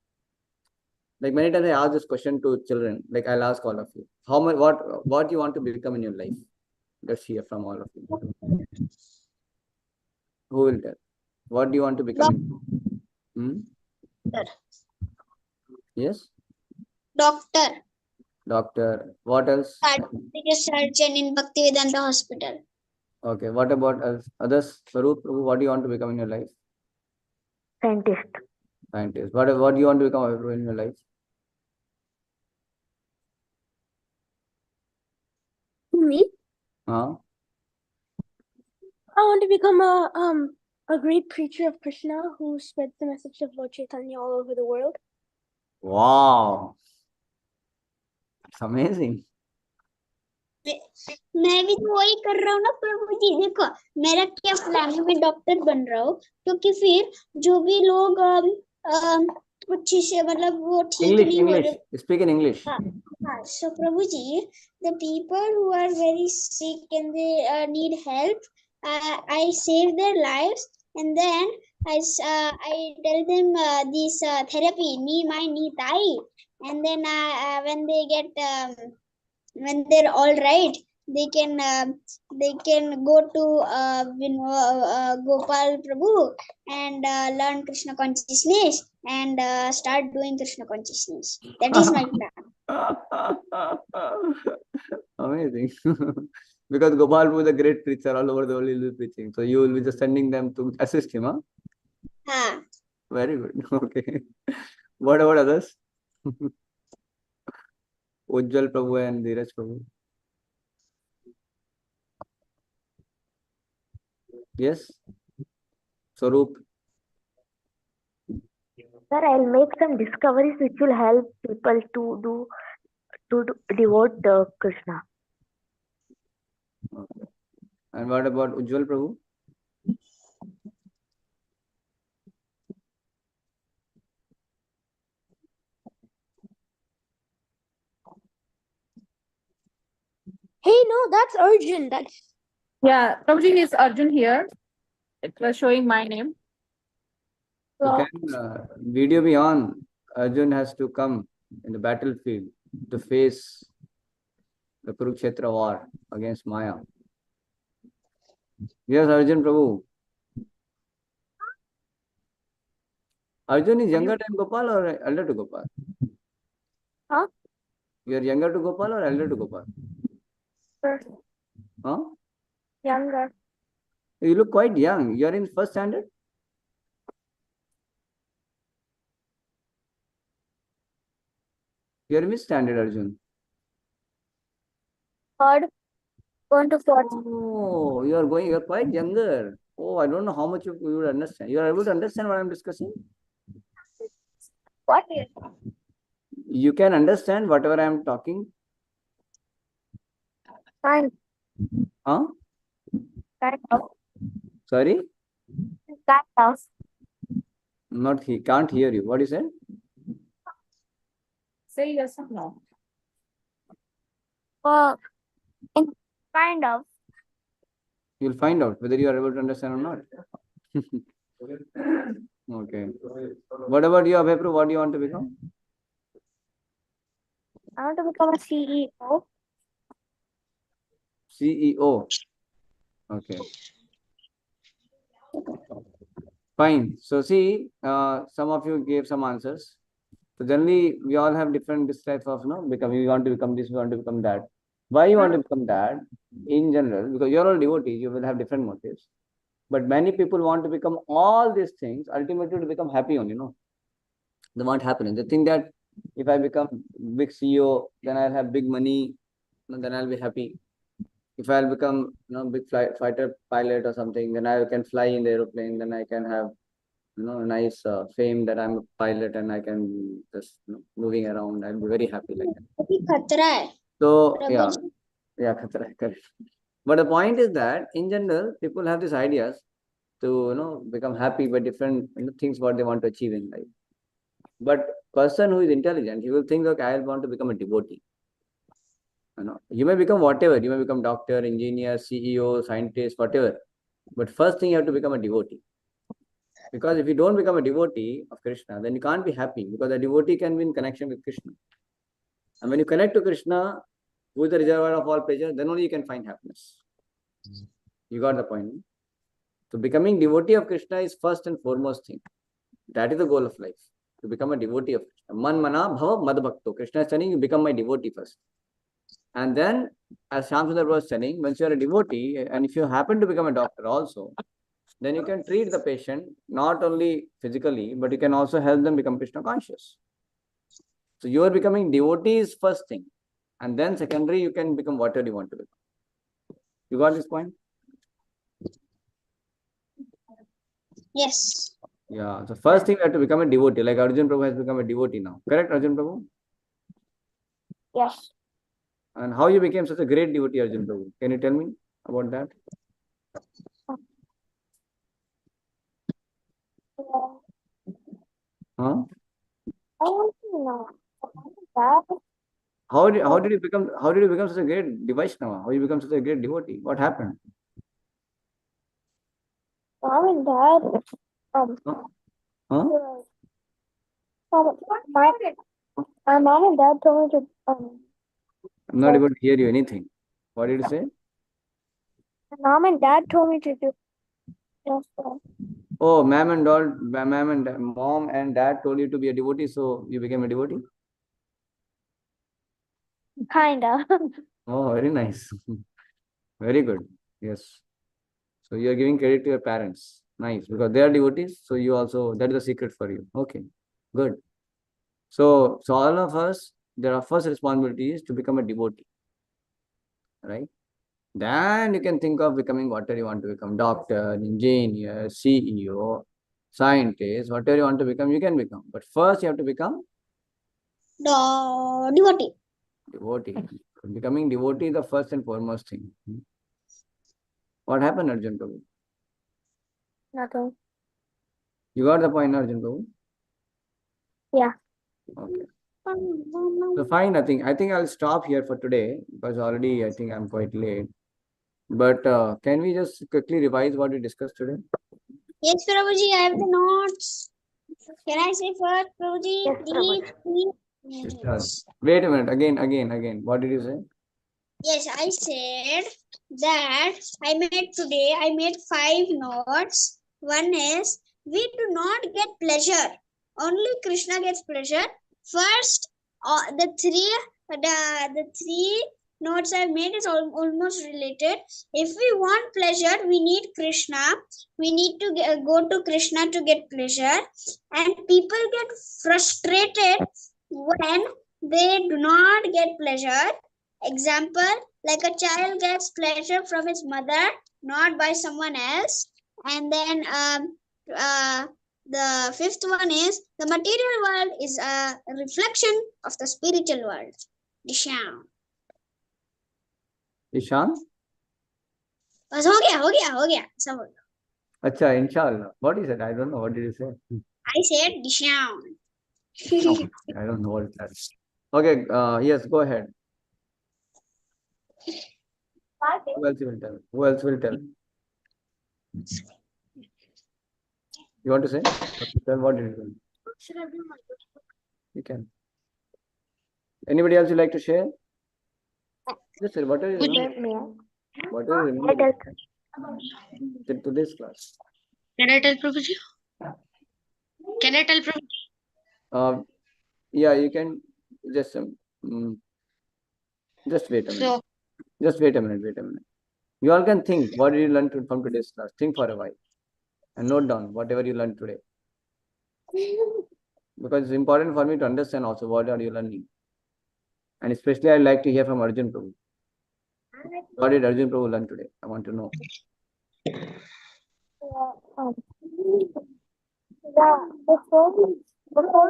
Like many times I ask this question to children, like I'll ask all of you, what you want to become in your life? Let's hear from all of you. Who will tell? What do you want to become? Doctor. Yes? Doctor. What else? Surgeon in Bhaktivedanta Hospital. Okay. What about others? Sarup, what do you want to become in your life? Scientist. What do you want to become in your life? Me? Huh? I want to become a great preacher of Krishna who spreads the message of Lord Chaitanya all over the world. Wow. It's amazing. मैं भी तो वही कर रहा हूँ ना प्रभु जी. देखो मेरा क्या प्लान है, मैं डॉक्टर बन रहा हूँ क्योंकि फिर जो भी लोग अच्छे से मतलब वो ठीक नहीं हो रहे. Speak in English. So Prabhu ji, the people who are very sick and they need help, I save their lives and then I tell them this therapy, me, my, ni, tai. and then when they get when they're all right, they can go to Gopal Prabhu and learn Krishna consciousness and start doing Krishna consciousness. That is my plan. Amazing. Because Gopal Prabhu is a great preacher all over the world, he will be preaching. So you will be just sending them to assist him, huh? Ha. Very good. Okay. What about others? Ujjwal Prabhu and Dheeraj Prabhu. Yes. Swaroop. Sir, I'll make some discoveries which will help people to devote Krishna. Okay. And what about Ujjwal Prabhu? Hey, no, that's Arjun. That's Yeah, Prabhuji is Arjun here. It was showing my name. So can video be on? Arjun has to come in the battlefield to face the Kurukshetra war against Maya. Yes, Arjun Prabhu. Arjun is younger than Gopal or elder to Gopal? Huh? You are younger to Gopal or elder to Gopal? Sir, Huh? younger. You look quite young. You are in first standard? You are in which standard, Arjun? Third, going to fourth. Oh, you are quite younger. Oh, I don't know how much you would understand. You are able to understand what I'm discussing? What? You can understand whatever I'm talking? Kind, Huh? kind of. Sorry? Kind of. Not he can't hear you. What you said? Say yes or no. Kind of. You'll find out whether you are able to understand or not. Okay. What about you, Abhepru? What do you want to become? I want to become a CEO. CEO. Okay. Fine. So see, some of you gave some answers. So generally, we all have different types of, become. You want to become this, you want to become that. Why you want to become that? In general, because you're all devotees, you will have different motives. But many people want to become all these things, ultimately to become happy only, They want happiness. They think that if I become big CEO, then I'll have big money, then I'll be happy. If I'll become, big fighter pilot or something, then I can fly in the aeroplane, then I can have, a nice fame that I'm a pilot and I can just, moving around. I'll be very happy like that. अभी खतरा है So, Prabhu yeah, correct. But the point is that in general, people have these ideas to, become happy by different things what they want to achieve in life. But person who is intelligent, he will think, okay, I want to become a devotee. You may become whatever. You may become doctor, engineer, CEO, scientist, whatever. But first thing, you have to become a devotee. Because if you don't become a devotee of Krishna, then you can't be happy. Because a devotee can be in connection with Krishna. And when you connect to Krishna, who is the reservoir of all pleasure, then only you can find happiness. You got the point? So becoming devotee of Krishna is first and foremost thing. That is the goal of life. To become a devotee of Krishna. Man mana bhava mad bhakto. Krishna is telling you become my devotee first. And then, as Shamsundar was telling, once you are a devotee, and if you happen to become a doctor also, then you can treat the patient not only physically, but you can also help them become Krishna conscious. So you are becoming devotee is first thing. And then secondary, you can become whatever you want to become. You got this point? yes Yeah. So first thing, you have to become a devotee. Like Arjun Prabhu has become a devotee now. Correct, Arjun Prabhu? Yes. And how you became such a great devotee, Arjun Prabhu? Can you tell me about that? Huh? I want to know that. How did you become such a great Vaishnava? How you become such a great devotee? What happened? Mom and Dad. Huh? Huh? My My mom and dad told me to. I'm not able to hear you anything. What did you say? My mom and dad told me to do. Just, Oh, mom and dad told you to be a devotee, so you became a devotee? kinda. Oh, very nice. Very good. Yes. So you are giving credit to your parents. Nice, because they are devotees, so you also, that is the secret for you. Okay, good. So all of us, their first responsibility is to become a devotee, right? Then you can think of becoming whatever you want to become, doctor, engineer, CEO, scientist, whatever you want to become, you can become. But first you have to become Devotee. devotee. Becoming devotee is the first and foremost thing. What happened, Arjun Prabhu? Nothing. You got the point, Arjun Prabhu? Yeah. Okay. So fine, I think I'll stop here for today because already I think I'm quite late. But can we just quickly revise what we discussed today? Yes, Prabhuji, I have the notes. Can I say first, Prabhuji? Yes, Please, Prabhuji. please. Wait a minute. Again. What did you say? Yes, I said that I made 5 notes. One is we do not get pleasure. Only Krishna gets pleasure. First, the three notes I made is almost related. If we want pleasure, we need Krishna. We need to go to Krishna to get pleasure. And people get frustrated when they do not get pleasure. Example, like a child gets pleasure from his mother, not by someone else. And then the fifth one is the material world is a reflection of the spiritual world. Disham. Ishan? बस हो गया सब हो गया. Acha, inshallah. What is it? I don't know. What did you say? I said Disham. No, I don't know what is that. Okay, yes, go ahead. Who else will tell? Who else will tell? You want to say? Tell what did you do? You can. Anybody else you like to share? Just say what are you remembering? What are you remembering? Till today's class. Can I tell Prabhuji? Can I tell Prabhuji? Yeah, you can just wait a minute. So, Just wait a minute. You all can think. What did you learn from today's class? Think for a while and note down whatever you learned today. Because it's important for me to understand also what are you learning. And especially I'd like to hear from Arjun Prabhu. What did Arjun Prabhu learn today? I want to know. Before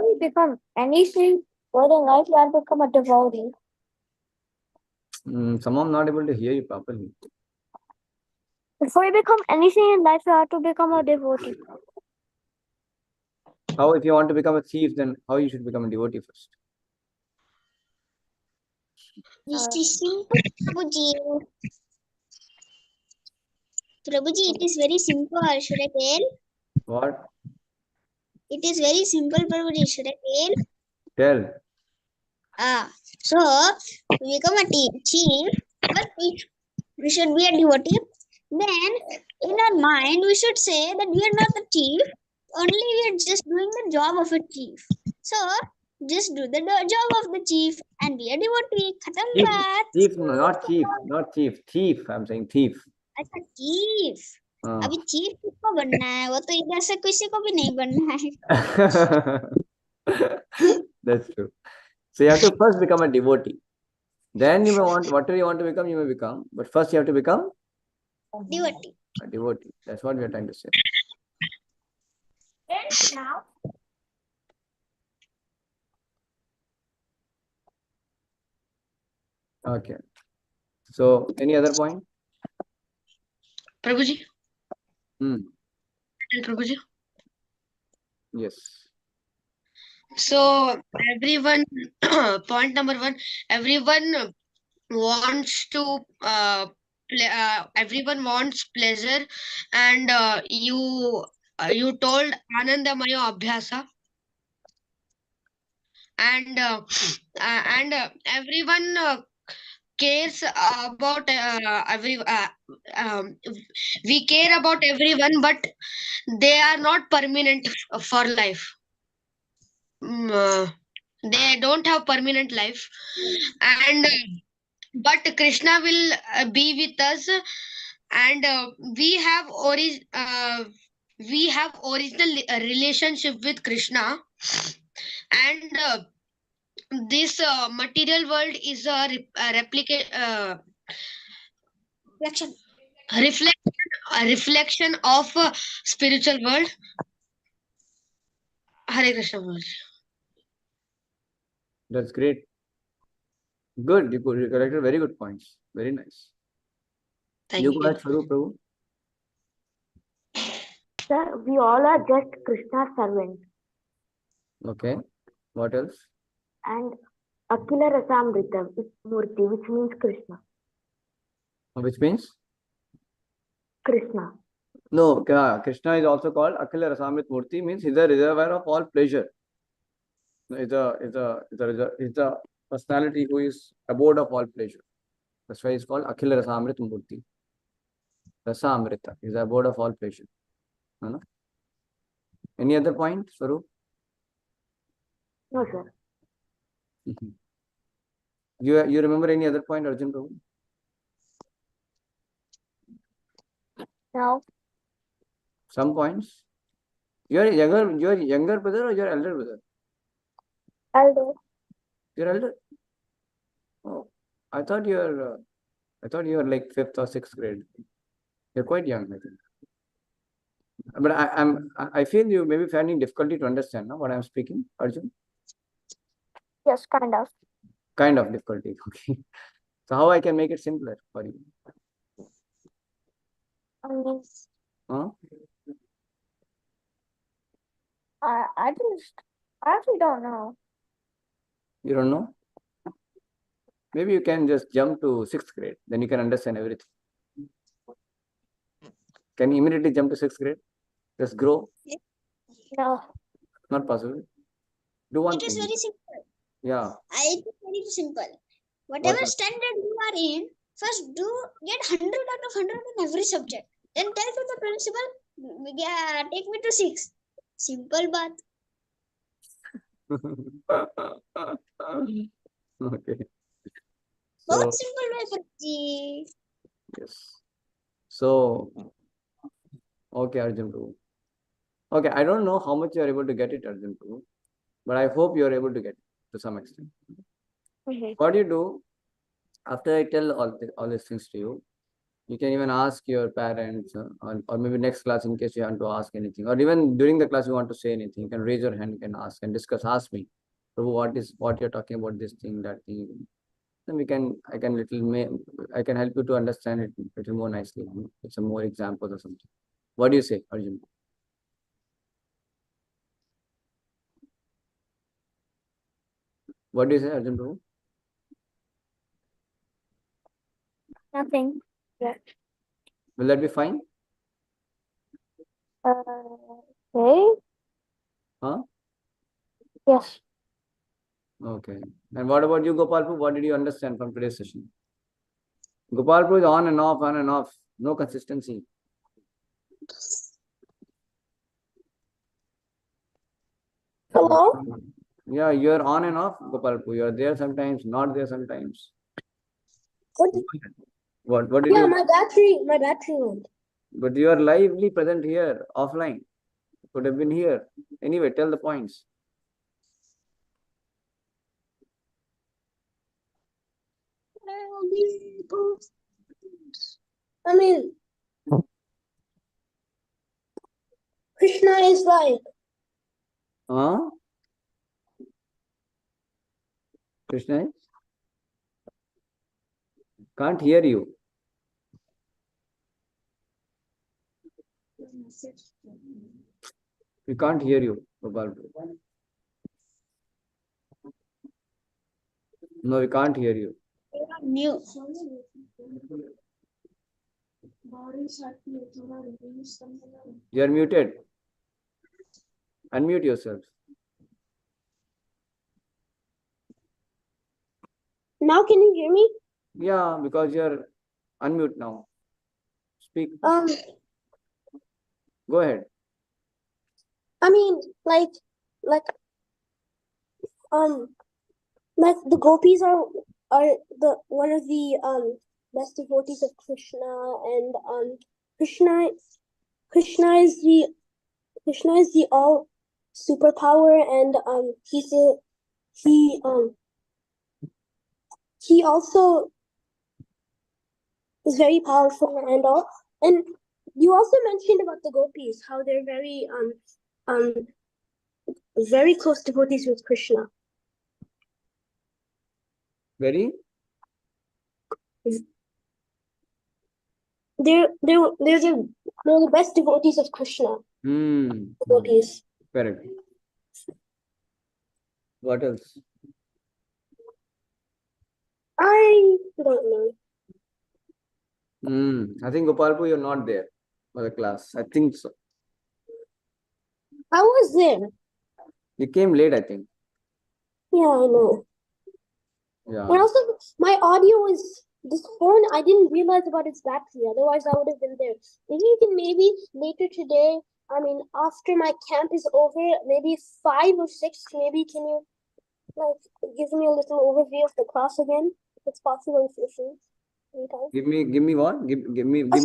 we become anything good in life, we have to become a devotee. Somehow I'm not able to hear you properly. Before you become anything in life, you have to become a devotee. How if you want to become a thief, then how you should become a devotee first? This is simple, Prabhuji. Prabhuji, it is very simple. Should I tell? What? It is very simple, Prabhuji. Should I tell? Tell. So we become a chief, but we should be a devotee. Then in our mind we should say that we are not the chief, only we are just doing the job of a chief. So just do the job of the chief and be a devotee. Khatam baat. Thief, no, not chief. Thief, I'm saying thief. अच्छा chief. अभी chief किसको बनना है? वो तो इधर से किसी को भी नहीं बनना है. That's true. So you have to first become a devotee. Then you may want whatever you want to become, you may become. But first you have to become Devotee. a devotee. That's what we are trying to say. Now. Okay. So any other point? Prabhuji? Tell Prabhuji? Yes. So everyone, point number 1, everyone wants to everyone wants pleasure, and you told Anandamaya Abhyasa. and everyone cares about um, we care about everyone, but they are not permanent for life. They don't have permanent life, and but Krishna will be with us, and we have original relationship with Krishna, and this material world is a Reflection. reflection a reflection of spiritual world. Hare Krishna Prabhuji. That's great. Good. You collected very good points. Very nice. Thank You you. go ahead, Swaroop Prabhu. Sir, we all are just Krishna's servants. Okay. What else? And Akila Rasamritam is Murti, which means Krishna. Which means? Krishna. No, Krishna is also called Akhila Rasamrit Murti, means he's a reservoir of all pleasure. He's a personality who is abode of all pleasure. That's why he's called Akhila Rasamrit Murti. Rasamrita is the abode of all pleasure. No? Any other point, Swaroop? No, sir. You remember any other point, Arjun Prabhu? No. Some points. Your younger brother or your elder brother? Elder. Your elder. Oh, I thought you're like 5th or 6th grade. You're quite young, I think. But I feel you may be finding difficulty to understand, no, what I'm speaking, Arjun. Yes, kind of. Kind of difficulty. Okay. So how I can make it simpler for you? Um, Huh? I actually don't know. You don't know? Maybe you can just jump to 6th grade. Then you can understand everything. Can you immediately jump to 6th grade? Just grow? No. Not possible. Do one It is thing. very simple. Yeah. It is very simple. Whatever standard you are in, first get 100 out of 100 in every subject. Then tell to the principal, take me to 6. Simple bath. Okay. बहुत So, simple way, Prabhuji. yes. So, okay, Arjun Prabhu. Okay, I don't know how much you are able to get it, Arjun Prabhu, but I hope you are able to get it to some extent. What do you do after I tell all these things to you? You can even ask your parents, or maybe next class in case you want to ask anything, or even during the class you want to say anything. You can raise your hand, you can ask and discuss. Ask me, Prabhu, what you're talking about, this thing, that thing. Then I can help you to understand it a little more nicely with some more examples or something. What do you say, Arjun? What do you say, Arjun Prabhu? Nothing. Yeah. Will that be fine? Okay. Huh? Yes. Okay. And what about you, Gopal Prabhu? What did you understand from today's session? Gopal Prabhu is on and off, on and off. No consistency. Hello? Yeah, you're on and off, Gopal Prabhu. You're there sometimes, not there sometimes. What did Yeah, you? my battery went. But you are lively present here, offline. Could have been here. Anyway, tell the points. I mean, Krishna is like, Huh? Krishna? Can't hear you. We can't hear you, Gopal Prabhu. No, we can't hear you. New. You are muted. Unmute yourself. Now can you hear me? Yeah, because you're unmute now. Speak. Go ahead. I mean, like the gopis are the one of the best devotees of Krishna, and Krishna is the all superpower, and he also is very powerful and all. And you also mentioned about the gopis, how they're very close devotees with Krishna. Very? They're the best devotees of Krishna. Devotees. Correct. What else? I don't know. I think Gopalpu, you're not there for the class. I think so. I was there. You came late, I think. Yeah, I know. Yeah. And also, my audio is this phone. I didn't realize about its battery. Otherwise, I would have been there. Maybe later today. I mean, after my camp is over, maybe 5 or 6. Maybe can you give me a little overview of the class again, if it's possible, if you're free. Anytime. Give me what? Give me A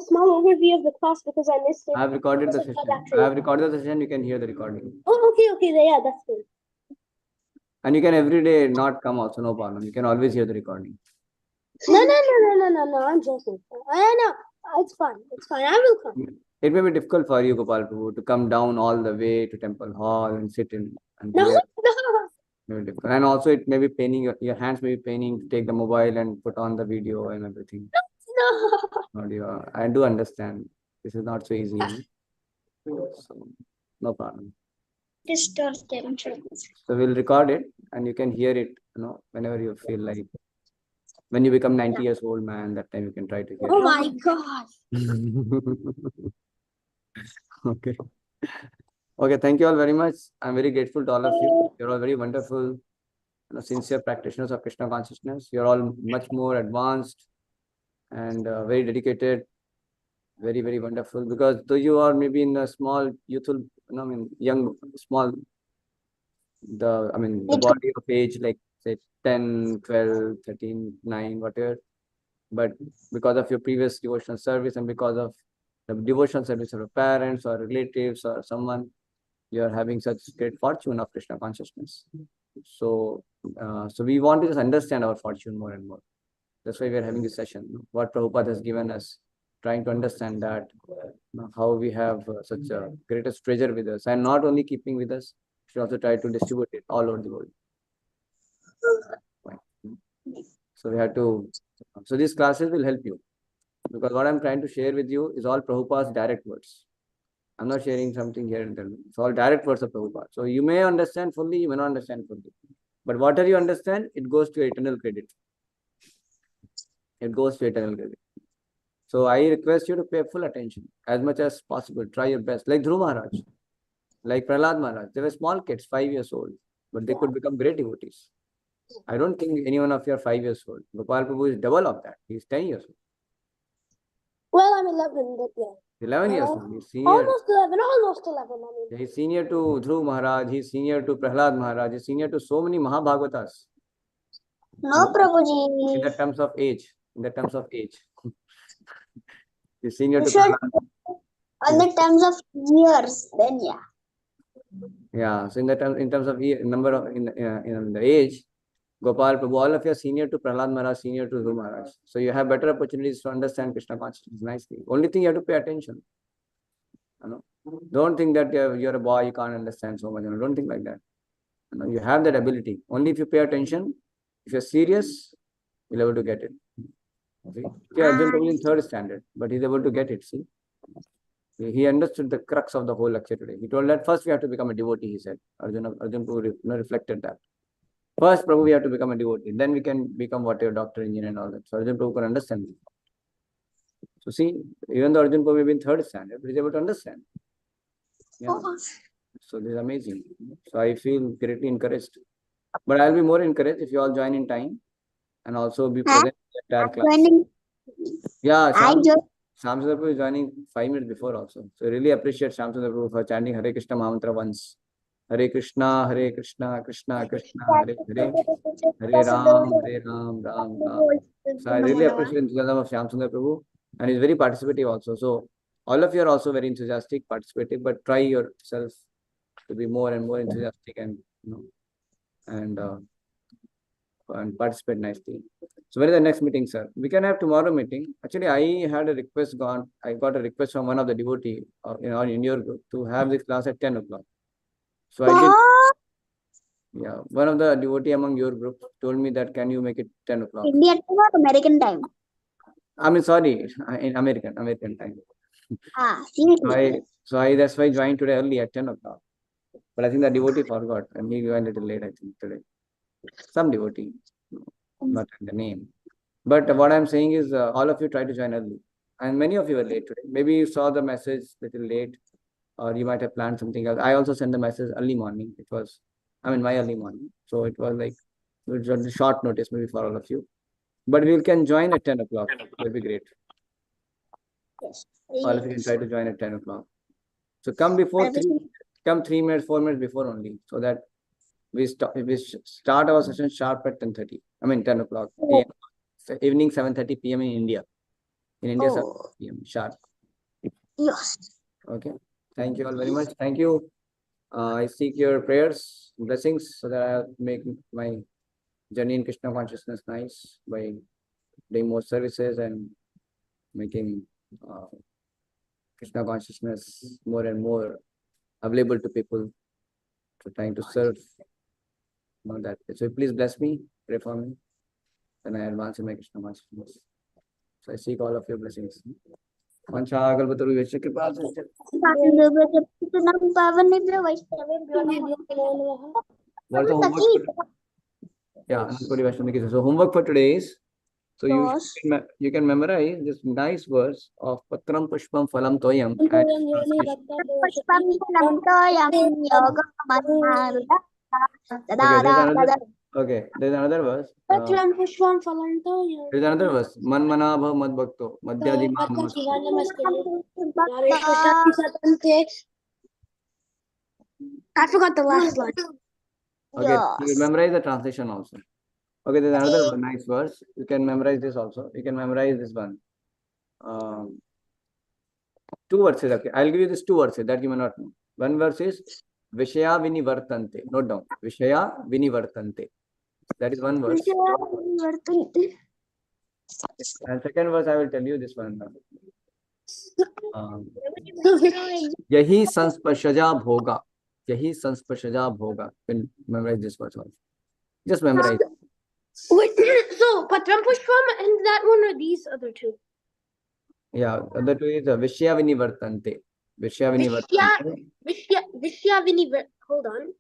small overview of the class, because I missed it. I have recorded the because of my session. battery. I have recorded the session. You can hear the recording. Oh, okay, yeah, that's good. And you can every day not come also, no problem. You can always hear the recording. No, I'm joking. I know. It's fine. I will come. It may be difficult for you, Gopal Prabhu, to come down all the way to Temple Hall and sit in and No, hear. Maybe difficult. And also it may be paining, your hands may be paining to take the mobile and put on the video and everything. no. Audio. I do understand. This is not so easy. So, no problem. So we'll record it and you can hear it, whenever you feel like. When you become 90 years old, man, that time you can try to hear Oh it. my God. Okay. Okay, thank you all very much. I'm very grateful to all of you. You're all very wonderful, sincere practitioners of Krishna consciousness. You're all much more advanced and very dedicated, very, very wonderful. Because though you are maybe in a small, youthful, young, small, the body of age, like say 10, 12, 13, 9, whatever. But because of your previous devotional service and because of the devotional service of your parents or relatives or someone, you are having such great fortune of Krishna consciousness. So we want to just understand our fortune more and more. That's why we are having this session. What Prabhupada has given us, trying to understand that how we have such a greatest treasure with us, and not only keeping with us, should also try to distribute it all over the world. So we have to. So these classes will help you, because what I'm trying to share with you is all Prabhupada's direct words. I'm not sharing something here and there. It's all direct words of Prabhupada. So you may understand fully, you may not understand fully. But whatever you understand, it goes to eternal credit. It goes to eternal credit. So I request you to pay full attention as much as possible. Try your best. Like Dhruv Maharaj, like Prahlad Maharaj. They were small kids, 5 years old, but they could become great devotees. I don't think any one of you are 5 years old. Gopal Prabhu is double of that. He's 10 years old. Well, I'm 11, but yeah. 11 years old. He's senior. Almost 11. He's senior to Dhruv Maharaj. He's senior to Prahlad Maharaj. He's senior to so many Mahabhagavatas. No, Prabhuji. In the terms of age. He's senior to You should, Prahlad. on the terms of years, then yeah. Yeah. So in terms of number of in the age, Gopal Prabhu, all of you are senior to Prahlad Maharaj, senior to Dhruv Maharaj. So you have better opportunities to understand Krishna consciousness nicely. Only thing you have to pay attention. Don't think that you're a boy, you can't understand so much. Don't think like that. You have that ability. Only if you pay attention, if you're serious, you'll be able to get it. Okay? Arjun Prabhu in 3rd standard, but he's able to get it. See, he understood the crux of the whole lecture today. He told that first we have to become a devotee. He said, Arjun Prabhu reflected that. First, Prabhu, we have to become a devotee. Then we can become whatever doctor, engineer, and all that. So Arjun Prabhu can understand. So see, even though Arjun Prabhu may be in 3rd standard, but he's able to understand. Yeah. So this is amazing. So I feel greatly encouraged. But I'll be more encouraged if you all join in time and also be Huh? present in the entire class. Joining. Yeah, I just Sham Sundar Prabhu is joining 5 minutes before also. So really appreciate Sham Sundar Prabhu for chanting Hare Krishna Mahamantra once. Hare Krishna, Krishna, Krishna, Hare Hare, Hare Ram, Ram, Ram. So I really appreciate the enthusiasm of Sham Sundar Prabhu, and he's very participative also. So all of you are also very enthusiastic, participative, but try yourself to be more and more enthusiastic and and participate nicely. So when is the next meeting, sir? We can have tomorrow meeting. Actually, I had a request gone. I got a request from one of the devotee in your group to have this class at 10 o'clock. So I did. Yeah, one of the devotee among your group told me that can you make it 10 o'clock? Indian time or American time? I mean, sorry, in American time. Seriously. So I that's why I joined today early at 10 o'clock. But I think the devotee forgot and he joined a little late, I think, today. Some devotee, not the name. But what I'm saying is all of you try to join early. And many of you were late today. Maybe you saw the message little late or you might have planned something else. I also sent the message early morning. It was, my early morning. So it was like it was a short notice maybe for all of you. But we can join at 10 o'clock. It will be great. Yes. All of you can try to join at 10 o'clock. So come before 3 minutes, 4 minutes before only, so that we start our session sharp at 10:30. 10 o'clock p.m. So evening 7:30 p.m. in India. In India, 7 p.m. sharp. Yes. Okay. Thank you all very much. Thank you. I seek your prayers, blessings, so that I'll make my journey in Krishna consciousness nice by doing more services and making Krishna consciousness more and more available to people, to trying to serve that. So please bless me, pray for me, and I advance in my Krishna consciousness. So I seek all of your blessings. What's the homework? Yeah, so homework for today is, so you can memorize this nice verse of Patram Pushpam Phalam Toyam. Okay, there's another verse. There's another verse. Man manabha mad bhakto madhyadi I forgot the last line. Okay, you will memorize the translation also. Okay, there's another nice verse. You can memorize this also. You can memorize this one. Two verses. Okay, I'll give you these two verses that you may not know. One verse is Vishaya Vinivartante. Note down. Vishaya Vinivartante. That is one verse. And second verse, I will tell you this one. Yahi sansparshaja bhoga. Yahi sansparshaja bhoga. You can memorize this verse also. Just memorize. Wait, so Patram Pushpam and that one or these other two? Yeah, other two is Vishya Vinivartante. Vishya Vinivartante. Vishya Vinivartante. Hold on.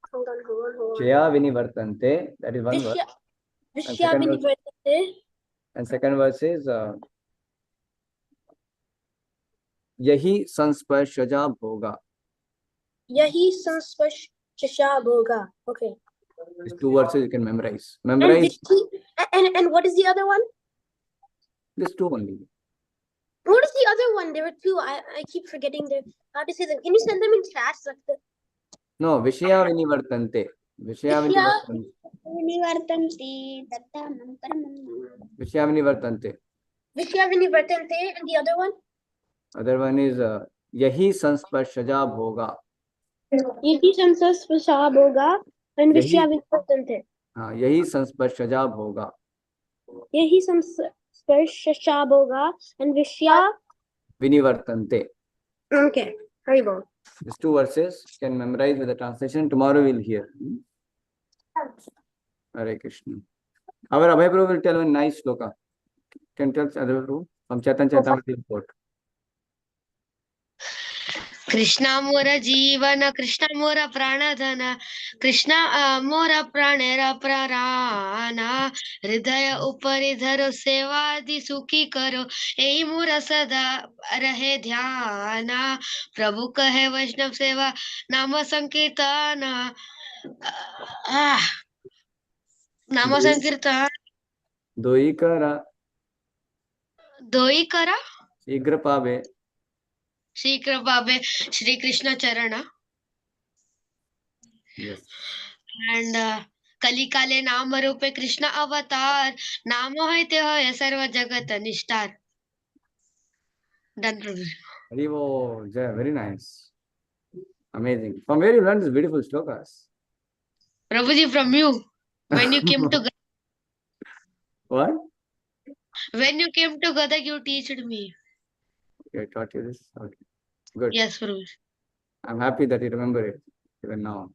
Vishya Vinivartante. That is one verse. Vishya Vinivartante. And second verse is Yahi sansparshaja bhoga. Yahi sansparshaja bhoga. Okay. These two verses you can memorize. And what is the other one? These two only. What is the other one? There were two. I keep forgetting how to say them. Can you send them in chat? No, Vishya Vinivartante. Vishya Vinivartante. Vishya Vinivartante. Vishya Vinivartante and the other one? Other one is Yahi sansparshaja bhoga. Yahi sansparshaja bhoga and Vishya Vinivartante. Yahi sansparshaja bhoga. Yahi sansparshaja bhoga and Vishya Vinivartante. Okay, Haribol. These two verses can memorize with the translation. Tomorrow we'll hear. Hare Krishna. Our Abhay Prabhu will tell a nice shloka. Can tell Abhay Prabhu from Chaitanya report. Krishna मोर जीवन कृष्णा मोर प्राणधन कृष्णा मोर प्राणेर प्राणा हृदय उपरि धरो सेवादि सुखी करो एई मोर सदा रहे ध्यान प्रभु कहे वैष्णव सेवा नाम संकीर्तन नाम संकीर्तन दोई करा दोई करा शीघ्र पावे शीघ्र बाबे श्री कृष्ण चरण yes and कलिकाले नाम रूपे कृष्ण अवतार नाम है ते है सर्व जगत निष्ठार done Prabhu Haribo, Jai, very nice, amazing. From where you learned these beautiful shlokas? Prabhu ji from you when you came to What? when you came to Gadag you teached me Okay, I taught you this. Okay, good. yes Prabhu I'm happy that you remember it even now.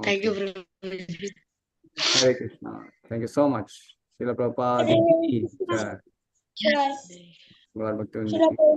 thank you Okay. Prabhu ji Hare Krishna. Thank you so much. Srila Prabhupada ki jai. Sure. Gaur Bhaktivinoda ki